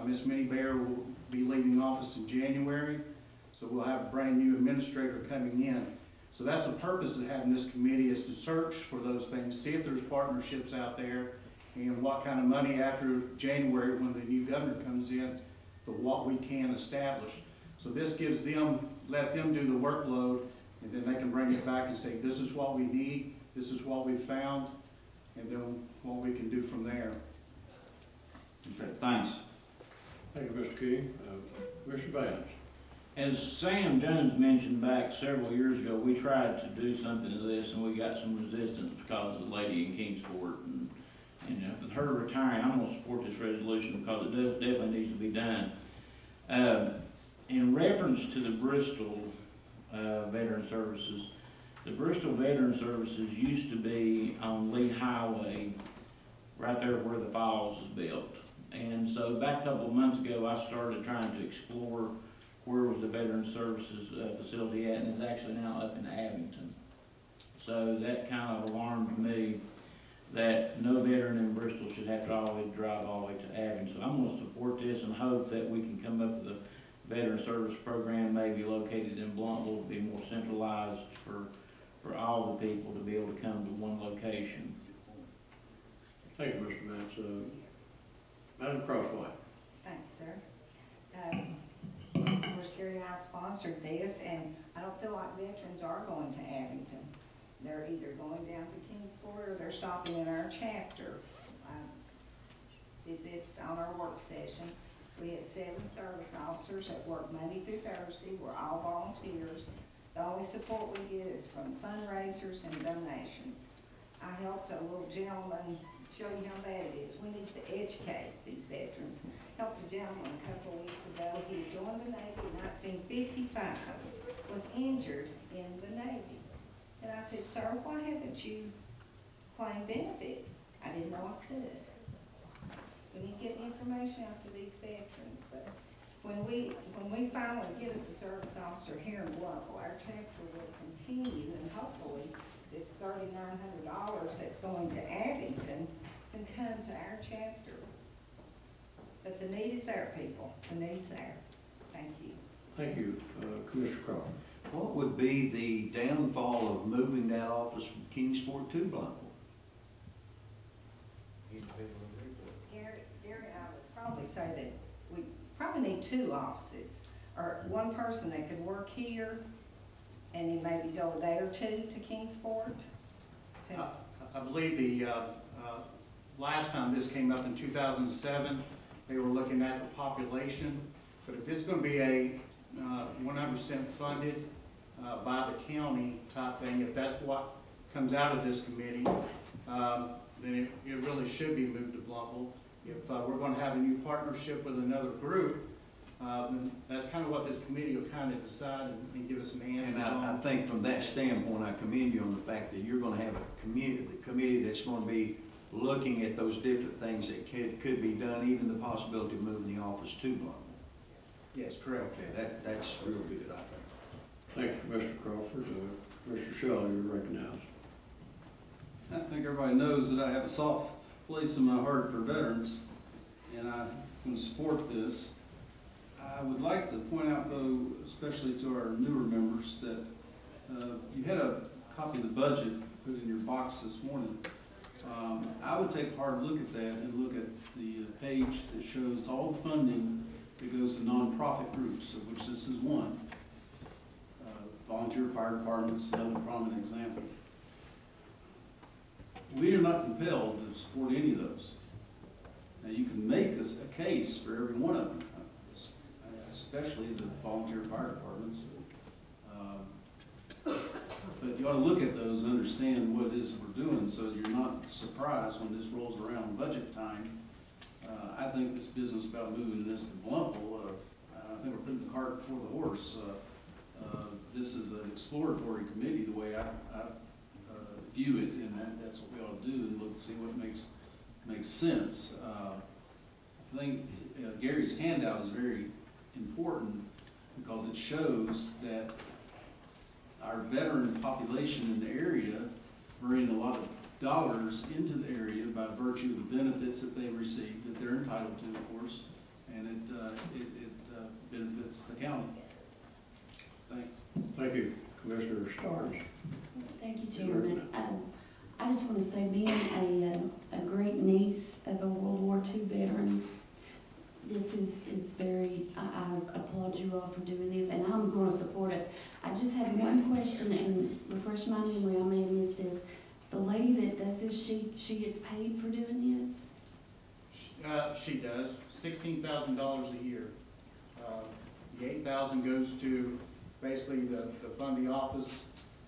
Ms. Minnie Bear will be leaving office in January, so we'll have a brand new administrator coming in. So that's the purpose of having this committee, is to search for those things, see if there's partnerships out there, and what kind of money after January when the new governor comes in, for what we can establish. So this gives them, let them do the workload, and then they can bring it back and say, this is what we need, this is what we found, and then what we can do from there. Okay, thanks. Thank you, Mr. King. Mr. Vance. As Sam Jones mentioned back several years ago, we tried to do something to this, and we got some resistance because of the lady in Kingsport. And with her retiring, I'm going to support this resolution because it definitely needs to be done. In reference to the Bristol Veteran Services, the Bristol Veteran Services used to be on Lee Highway, right there where the Falls is built. And so back a couple of months ago, I started trying to explore where was the Veteran Services facility at, and it's actually now up in Abington. So that kind of alarmed me that no veteran in Bristol should have to always drive all the way to Abington. So I'm going to support this and hope that we can come up with a veteran service program maybe located in Bluntville to be more centralized for all the people to be able to come to one location. Thank you, Mr. Vance. Madam Crosswhite. Thanks, sir. Of course, Gary and I sponsored this, and I don't feel like veterans are going to Abington. They're either going down to Kingsport or they're stopping in our chapter. I did this on our work session. We have 7 service officers that work Monday through Thursday. We're all volunteers. The only support we get is from fundraisers and donations. I helped a little gentleman, show you how bad it is. We need to educate these veterans. Helped a gentleman a couple of weeks ago. He joined the Navy in 1955, was injured in the Navy. And I said, sir, why haven't you claimed benefits? I didn't know I could. We need to get the information out to these veterans, but when we finally get us a service officer here in Bluffville, our chapter will continue, and hopefully this $3,900 that's going to Abington can come to our chapter. But the need is there, people. The need's there. Thank you. Thank you, Commissioner Crawford. What would be the downfall of moving that office from Kingsport to Bluffville? Gary and I would probably say that we probably need 2 offices, or one person that could work here and then maybe go a day or 2 to Kingsport. I believe the last time this came up in 2007, they were looking at the population. But if it's going to be a 100% funded by the county type thing, if that's what comes out of this committee, then it really should be moved to Bluffville. If we're going to have a new partnership with another group, then that's kind of what this committee will kind of decide and give us some answers And on. I think from that standpoint, I commend you on the fact that you're going to have a committee that's going to be looking at those different things that could be done, even the possibility of moving the office to Bluffville. Yes, correct. Okay, that's real good, I think. Thank you, Mr. Crawford. Commissioner Shelley, you're recognized. I think everybody knows that I have a soft place in my heart for veterans, and I can support this. I would like to point out, though, especially to our newer members, that you had a copy of the budget put in your box this morning. I would take a hard look at that and look at the page that shows all the funding that goes to nonprofit groups, of which this is one. Volunteer fire departments, another prominent example. We are not compelled to support any of those. Now, you can make a case for every one of them, especially the volunteer fire departments. But you ought to look at those and understand what it is that we're doing so that you're not surprised when this rolls around budget time. I think this business about moving this to Bluffville, I think we're putting the cart before the horse. This is an exploratory committee, the way I view it, and that's what we ought to do, and look to see what makes sense. I think Gary's handout is very important because it shows that our veteran population in the area bring a lot of dollars into the area by virtue of the benefits that they receive, that they're entitled to, of course, and it benefits the county. Thanks. Thank you, Commissioner Starnes. Thank you, Chairman. I just want to say, being a great niece of a World War II veteran, this is very, I applaud you all for doing this, and I'm going to support it. I just had one question, and refresh my memory, I may have missed this. The lady that does this, she gets paid for doing this? She does, $16,000 a year. The $8,000 goes to basically to fund the office,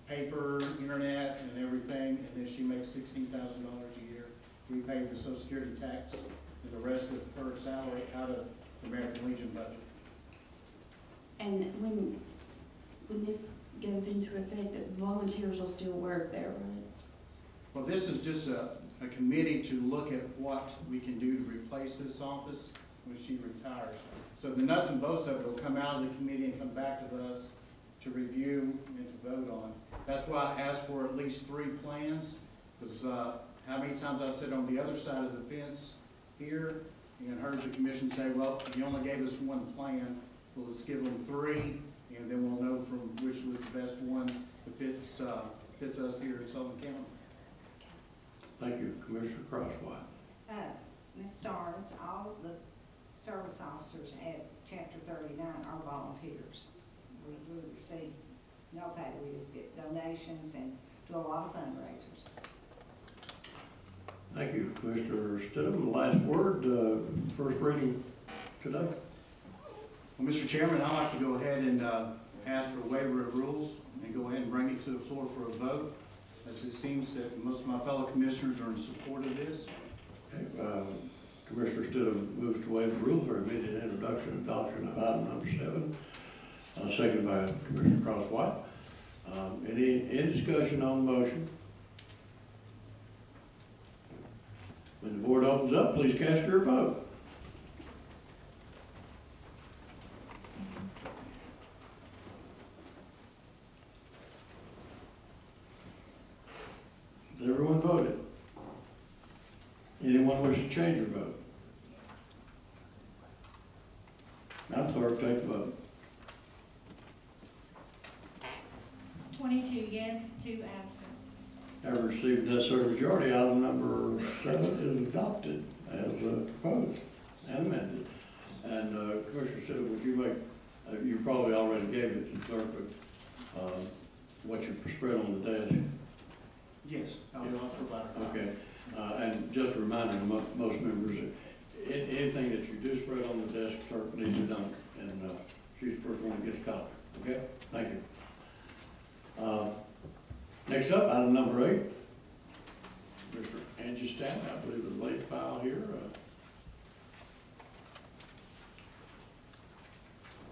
paper, internet, and everything, and then she makes $16,000 a year. We pay the Social Security tax and the rest of her salary out of the American Legion budget. And when this goes into effect, the volunteers will still work there, right? Well, this is just a committee to look at what we can do to replace this office when she retires. So the nuts and bolts of it will come out of the committee and come back to us to review and to vote on. That's why I asked for at least 3 plans, because how many times I sit on the other side of the fence here and heard the commission say, well, you only gave us 1 plan, well, let's give them 3, and then we'll know from which was the best one that fits us here in Sullivan County. Thank you, Commissioner Crosswhite. Ms. Starnes, all the service officers at Chapter 39 are volunteers. We receive no pay, we just get donations and do a lot of fundraisers. Thank you, Commissioner Stidham. Last word, first reading today. Well, Mr. Chairman, I'd like to go ahead and ask for a waiver of rules and go ahead and bring it to the floor for a vote, as it seems that most of my fellow commissioners are in support of this. Okay, Commissioner Stidham moves to waive the rules for immediate introduction and adoption of item number 7. Seconded by Commissioner Crosswhite. Any discussion on the motion? When the board opens up, please cast your vote. Everyone voted. Anyone wish to change your vote? Now, clerk, take the vote. 22 yes, 2 absent. Have received a necessary majority. Item number 7 is adopted as proposed and amended. And Commissioner Siddle, would you make, you probably already gave it to the clerk, but what you spread on the desk? Yes, I'll provide a copy. Okay, and just a reminder to most members, anything that you do spread on the desk, clerk needs to done, and she's the first one that gets a copy. Okay, thank you. Next up, item number 8. Mr. Angie Stanton, I believe the late file here.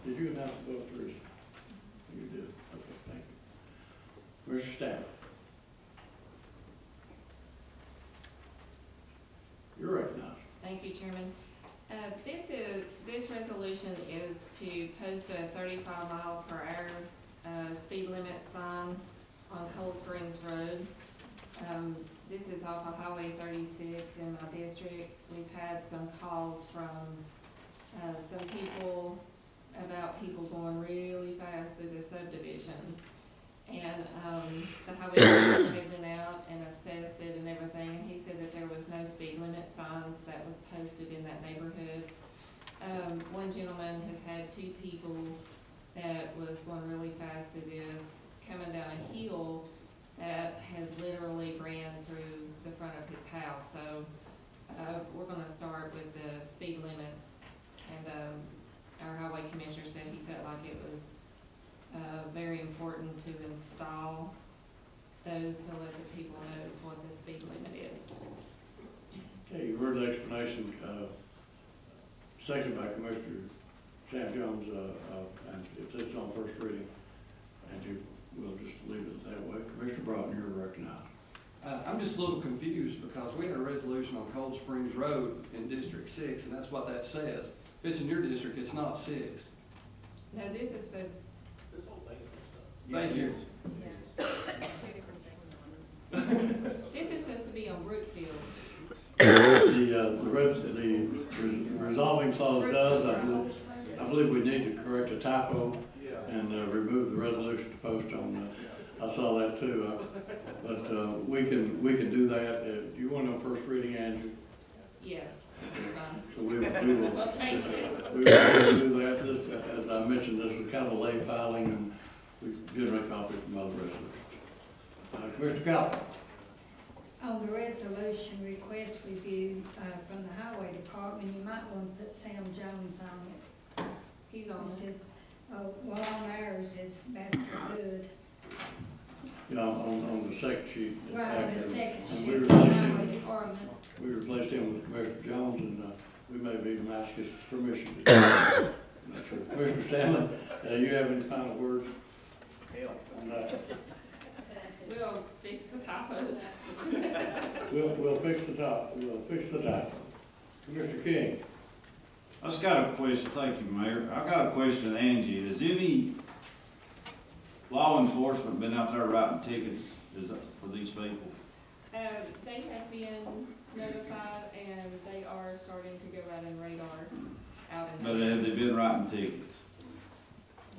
Did you announce the vote, Teresa? You did. Okay, thank you. Mr. Stanton. You're recognized. Thank you, Chairman. This resolution is to post a 35-mile-per-hour speed limit sign on Cold Springs Road. This is off of Highway 36 in my district. We've had some calls from some people about people going really fast through the subdivision. And the highway department went out and assessed it and everything, and he said that there was no speed limit signs that was posted in that neighborhood. One gentleman has had 2 people that was going really fast through this, coming down a hill that has literally ran through the front of his house. So we're going to start with the speed limits, and our highway commissioner said he felt like it was very important to install those to let the people know what the speed limit is. Okay, you heard the explanation, seconded by Commissioner Sam Jones, and if this is on first reading, and you will just leave it that way. Commissioner Broughton, you're recognized. I'm just a little confused because we had a resolution on Cold Springs Road in District 6, and that's what that says. If it's in your district, it's not 6. No, this is for... This whole thing is stuff. Thank you. Yeah. 2 different things. This is supposed to be on Brookfield. The resolving clause does, I believe we need to correct a typo and remove the resolution to post on, I saw that too, but we can do that. Do you want to know first reading, Andrew? Yes. So we will We'll change it. We will do that. This, as I mentioned, this was kind of a late filing, and we generate copies from other resolutions. Commissioner Cowell. On the resolution request review from the highway department, you might want to put Sam Jones on it. He's on it. Well, on ours is Master Good. Yeah, on the second sheet. Right, on the second and sheet, the highway department. We replaced him with Commissioner Jones, and we may have even asked his permission to do that. Not sure. Commissioner Stanley, you have any final words? On that? We'll fix the typos. We'll fix the top. We'll fix the typo. Mr. King. I just got a question. Thank you, Mayor. I got a question, Angie. Has any law enforcement been out there writing tickets for these people? They have been notified, and they are starting to go out in radar out in. But have they been writing tickets?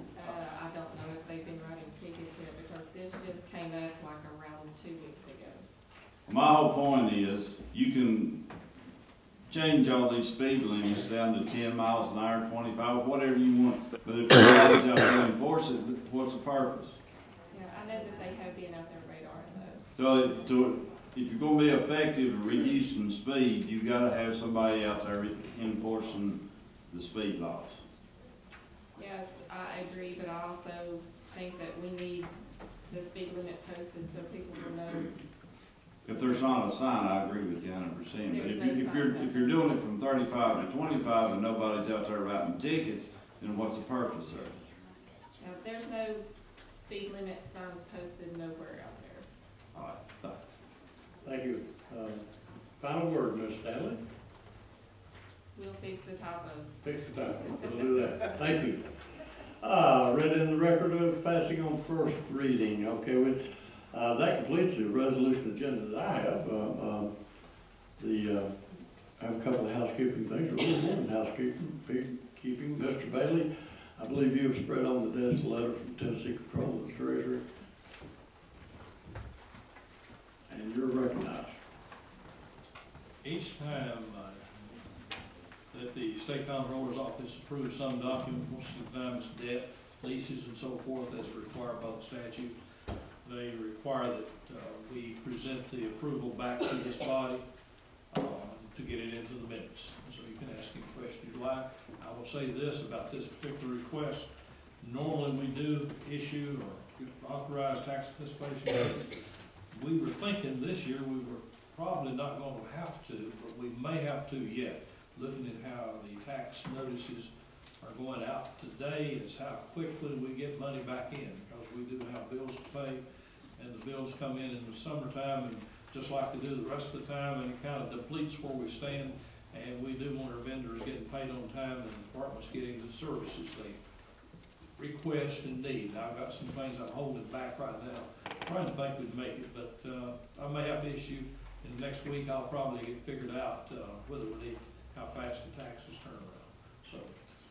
I don't know if they've been writing tickets yet, because this just came up like around 2 weeks ago. My whole point is, you can change all these speed limits down to 10 miles an hour, 25, whatever you want. But if nobody's out there to enforce it, what's the purpose? Yeah, I know that they have been out there radar though. So, if you're gonna be effective at reducing speed, you've gotta have somebody out there enforcing the speed laws. Yes, I agree, but I also think that we need the speed limit posted so people will know. If there's not a sign, I agree with you 100%. But if you're doing it from 35 to 25 and nobody's out there writing tickets, then what's the purpose of it? Now, there's no speed limit signs posted nowhere out there. All right, thanks. Thank you. Final word, Ms. Stanley. We'll fix the typos. Fix the typo, we'll do that. Thank you. Read in the record of passing on first reading. Okay, that completes the resolution agenda that I have. I have a couple of housekeeping things, a little more than housekeeping. Mr. Bailey, I believe you have spread on the desk a letter from Tennessee Control of the Treasury. And you're recognized. Each time that the State Comptroller's Office approves some document, most of the time it's debt, leases and so forth as required by the statute, they require that we present the approval back to this body to get it into the minutes. So you can ask any question you like. I will say this about this particular request. Normally we do issue or authorize tax anticipation notes. We were thinking this year we were probably not going to have to, but we may have to yet. Looking at how the tax notices are going out today is how quickly we get money back in, because we do have bills to pay, and the bills come in the summertime, and just like they do the rest of the time, and it kind of depletes where we stand, and we do want our vendors getting paid on time and departments getting the services they request and need. Now, I've got some things I'm holding back right now, trying to think we'd make it, but I may have to issue in the next week. I'll probably get figured out whether we need, how fast the taxes turn around. So,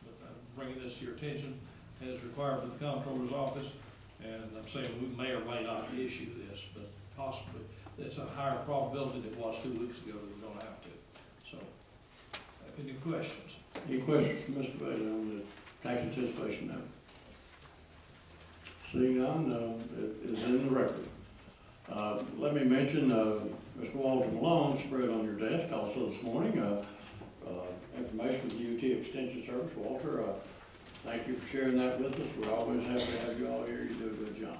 but I'm bringing this to your attention as required by the Comptroller's Office, and I'm saying we may or may not issue this, but possibly it's a higher probability than it was 2 weeks ago that we're going to have to. So, any questions? Any questions from Mr. Bailey on the tax anticipation note? Seeing none, it is in the record. Let me mention, Mr. Walter Malone spread on your desk also this morning, information with the UT Extension Service. Walter, thank you for sharing that with us. We're always happy to have you all here. You do a good job.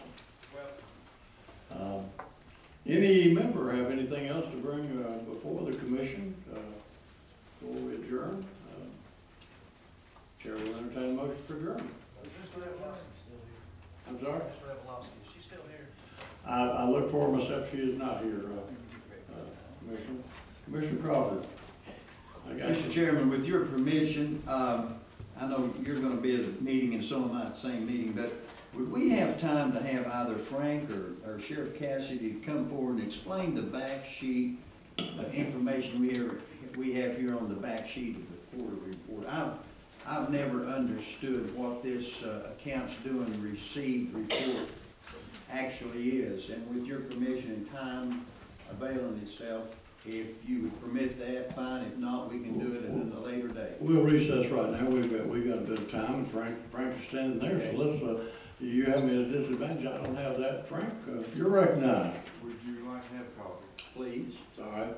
Any member have anything else to bring before the commission before we adjourn? Chair will entertain a motion for adjournment. I'm sorry? She's still here. I look for her myself. She is not here, Commissioner. Commissioner Crawford. Mr. Chairman, with your permission, I know you're going to be at a meeting and so am I at the same meeting, but would we have time to have either Frank or Sheriff Cassidy come forward and explain the back sheet information we have here on the back sheet of the quarterly report? I've never understood what this accounts doing received report actually is, and with your permission and time availing itself, if you would permit that, fine. If not, we can do it at a later date. We'll recess right now. We've got a bit of time, and Frank is standing there. Okay. So let's. You have me at a disadvantage. I don't have that, Frank. You're recognized. Would you like to have a copy? Please. It's all right.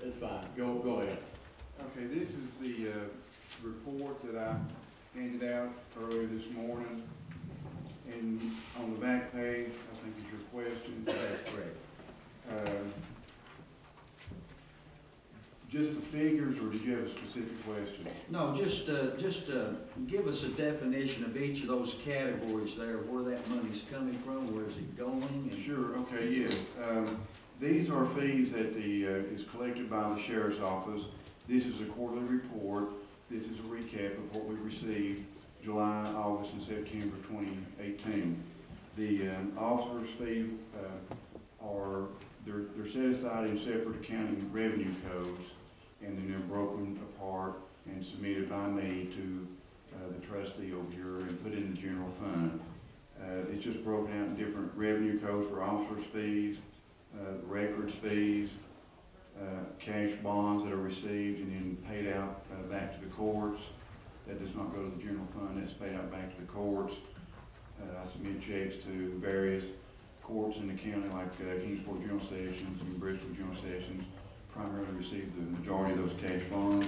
It's fine. Go ahead. Okay, this is the report that I handed out earlier this morning. And on the back page, I think is your question. That's correct. Just the figures, or did you have a specific question? No, just give us a definition of each of those categories there, where that money's coming from, where is it going? And sure, okay, yes. These are fees that is collected by the Sheriff's Office. This is a quarterly report. This is a recap of what we received July, August, and September 2018. The officers' fees they're set aside in separate accounting revenue codes, and then they're broken apart and submitted by me to the trustee over here and put in the general fund. It's just broken out in different revenue codes for officers' fees, records fees, cash bonds that are received and then paid out back to the courts. That does not go to the general fund, that's paid out back to the courts. I submit checks to various courts in the county like Kingsport General Sessions and Bristol General Sessions, primarily receive the majority of those cash bonds.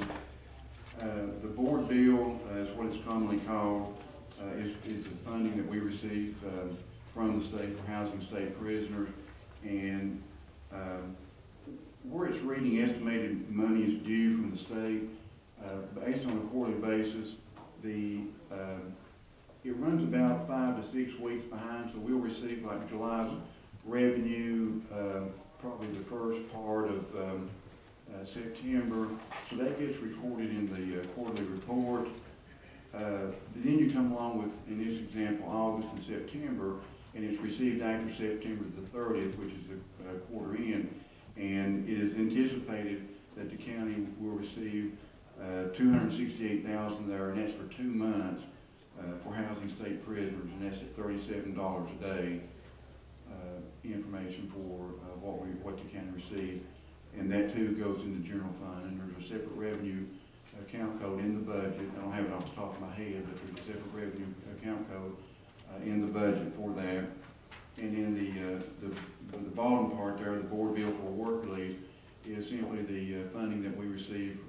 The board bill, is what it's commonly called, is the funding that we receive from the state for housing state prisoners. And where it's reading estimated money is due from the state, based on a quarterly basis, it runs about 5 to 6 weeks behind, so we'll receive like July's revenue probably the first part of September. So that gets reported in the quarterly report. Then you come along with, in this example, August and September, and it's received after September the 30th, which is the quarter end. And it is anticipated that the county will receive $268,000 there, and that's for 2 months for housing state prisoners, and that's at $37 a day. Information for what the county receives, and that too goes in the general fund. And there's a separate revenue account code in the budget. I don't have it off the top of my head, but there's a separate revenue account code in the budget for that. And in the bottom part there, the board bill for work release is simply the funding that we receive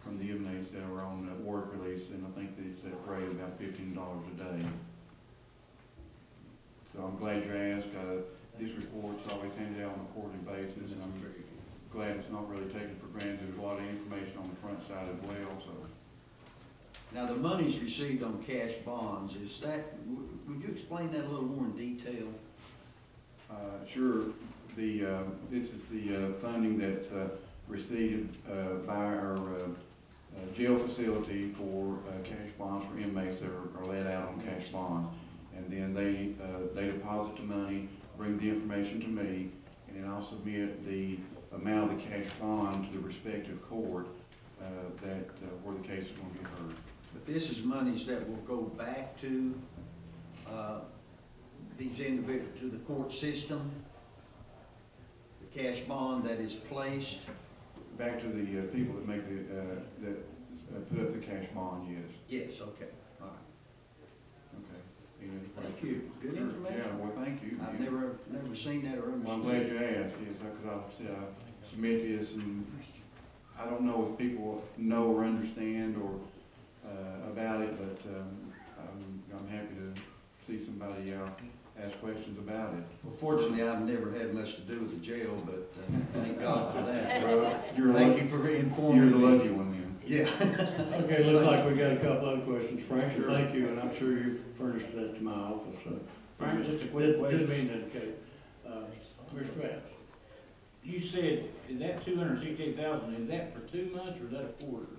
from the inmates that are on work release, and I think that it's at a rate of about $15 a day. So I'm glad you asked. This report's always handed out on a quarterly basis, and I'm glad it's not really taken for granted. There's a lot of information on the front side as well. So now the money's received on cash bonds. Is that? Would you explain that a little more in detail? Sure. This is the funding that's received by our jail facility for cash bonds for inmates that are let out on cash bonds. And then they deposit the money, bring the information to me, and then I'll submit the amount of the cash bond to the respective court where the case is going to be heard. But this is monies that will go back to these individuals, to the court system. The cash bond that is placed back to the people that make that put up the cash bond. Yes. Yes. Okay. All right. Okay. Thank you. Good information. Yeah, well, thank you. I've never seen that or understood. Well, I'm glad you asked. Yes, because I submit this, and I don't know if people know or understand or about it, but I'm happy to see somebody ask questions about it. Well, fortunately, I've never had much to do with the jail, but thank God for that. Thank you for informing me. You're the lucky one, then. Yeah. Okay, looks like we got a couple other questions, Frank, and thank you, and I'm sure you furnished that to my office. Frank, just a quick question. Didn't mean to indicate. Mr. Vance. You said, is that $268,000, is that for 2 months or is that a quarter?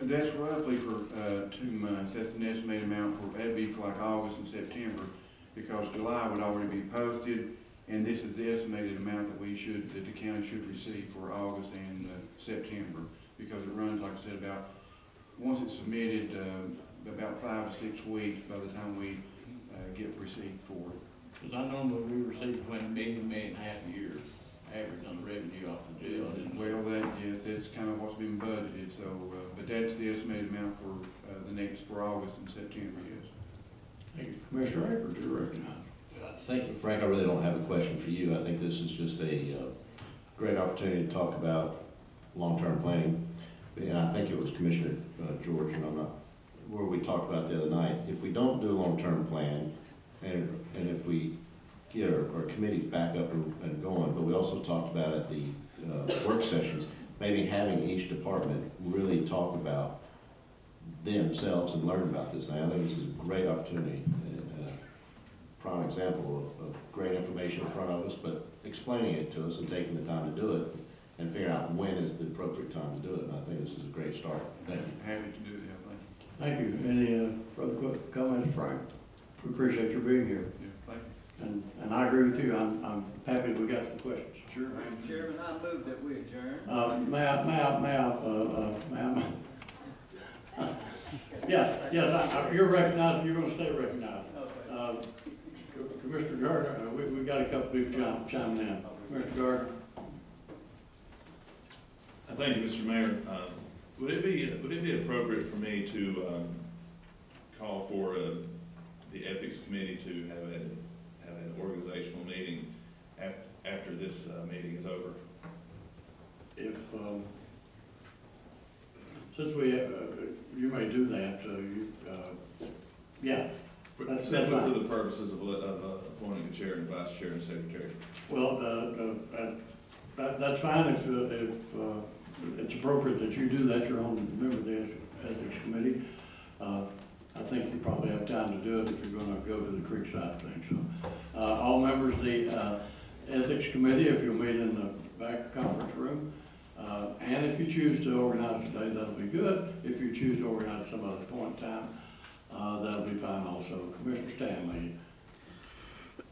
That's roughly for 2 months. That's an estimated amount for, that'd be for like August and September, because July would already be posted, and this is the estimated amount that the county should receive for August and September, because it runs, like I said, once it's submitted, about 5 to 6 weeks by the time we get receipt for it. Because I normally we receive between $1 million and $1.5 million a year, average on the revenue off the jail. Well, yes, that's kind of what's been budgeted, so, but that's the estimated amount for August and September, yes. Thank you. Commissioner Akers, you're recognized. Thank you, Frank. I really don't have a question for you. I think this is just a great opportunity to talk about long-term planning. And I think it was Commissioner George, and I'm not, where we talked about the other night. If we don't do a long-term plan, and if we get our committees back up and going, but we also talked about at the work sessions, maybe having each department really talk about themselves and learn about this. And I think this is a great opportunity, prime example of great information in front of us, but explaining it to us and taking the time to do it and figuring out when is the appropriate time to do it. And I think this is a great start. Thank you. Happy to do it, yeah, thank you. Any further comments, Frank? We appreciate your being here. Yeah, thank you. And I agree with you. I'm happy we got some questions. Sure. Chairman, I move that we adjourn. May I? Yes, you're recognized, you're gonna stay recognized. Commissioner Gardner, we got a couple people chiming in. Mr. Gardner. Thank you, Mr. Mayor. Would it be appropriate for me to call for the Ethics Committee to have an organizational meeting after this meeting is over? If since we you may do that, yeah. That's simply for the purposes of appointing a chair and vice chair and secretary. Well, that's fine if it's appropriate that you do that. You're on the member of the Ethics Committee. I think you probably have time to do it if you're going to go to the Creekside thing. So, all members, the Ethics Committee, if you'll meet in the back conference room. And if you choose to organize today, that'll be good. If you choose to organize some other point in time, that'll be fine also. Commissioner Stanley.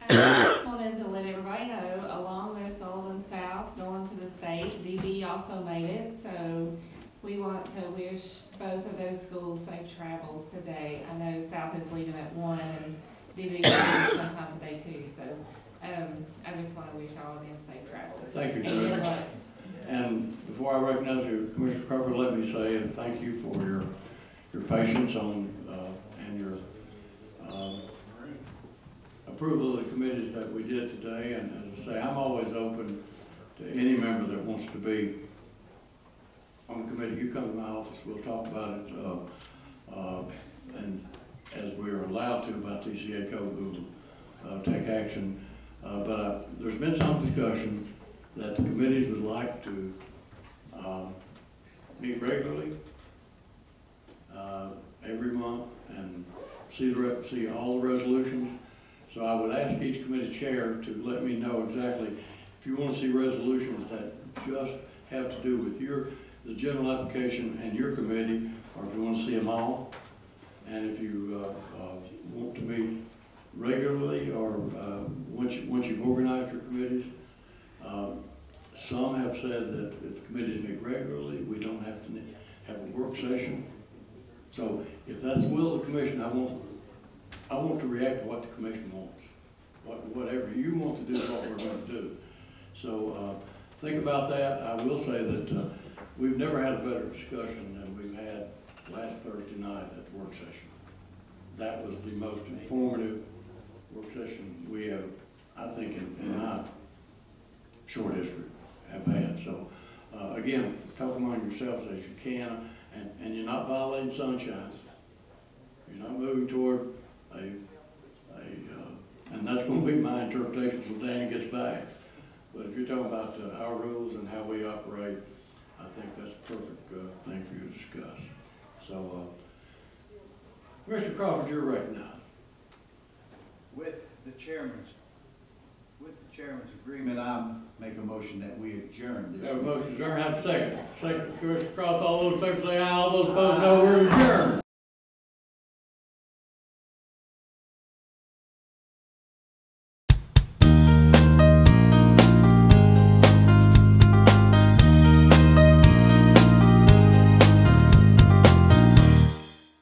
I just wanted to let everybody know, along with Sullivan South going to the state, DB also made it, so we want to wish both of those schools safe travels today. I know South is leaving at 1 and DB will leave sometime today too, so I just want to wish all of them safe travels. Thank you, And good Judge. luck. And before I recognize you, Commissioner Crawford, let me say and thank you for your patience on and your approval of the committees that we did today. And as I say, I'm always open to any member that wants to be on the committee. You come to my office, we'll talk about it. And as we're allowed to about TCA code, we'll take action. But there's been some discussion that the committees would like to meet regularly every month and see all the resolutions. So I would ask each committee chair to let me know exactly if you want to see resolutions that just have to do with the general application and your committee, or if you want to see them all. And if you want to meet regularly, or once you've organized your committees, some have said that if the committees meet regularly, we don't have to have a work session. So if that's the will of the commission, I want to react to what the commission wants. Whatever you want to do is what we're going to do. So think about that. I will say that we've never had a better discussion than we've had last Thursday night at the work session. That was the most informative work session we have, I think, in my short history, have had. So again, talk among yourselves as you can, and you're not violating sunshine. You're not moving toward and that's going to be my interpretation until Dan gets back. But if you're talking about our rules and how we operate, I think that's a perfect thing for you to discuss. So, Mr. Crawford, you're recognized. With the chairman's agreement, I make a motion that we adjourn this. Have a motion to adjourn, have a second. Second, Commissioner Cross, all those in favor say aye, all those opposed no, we're adjourned.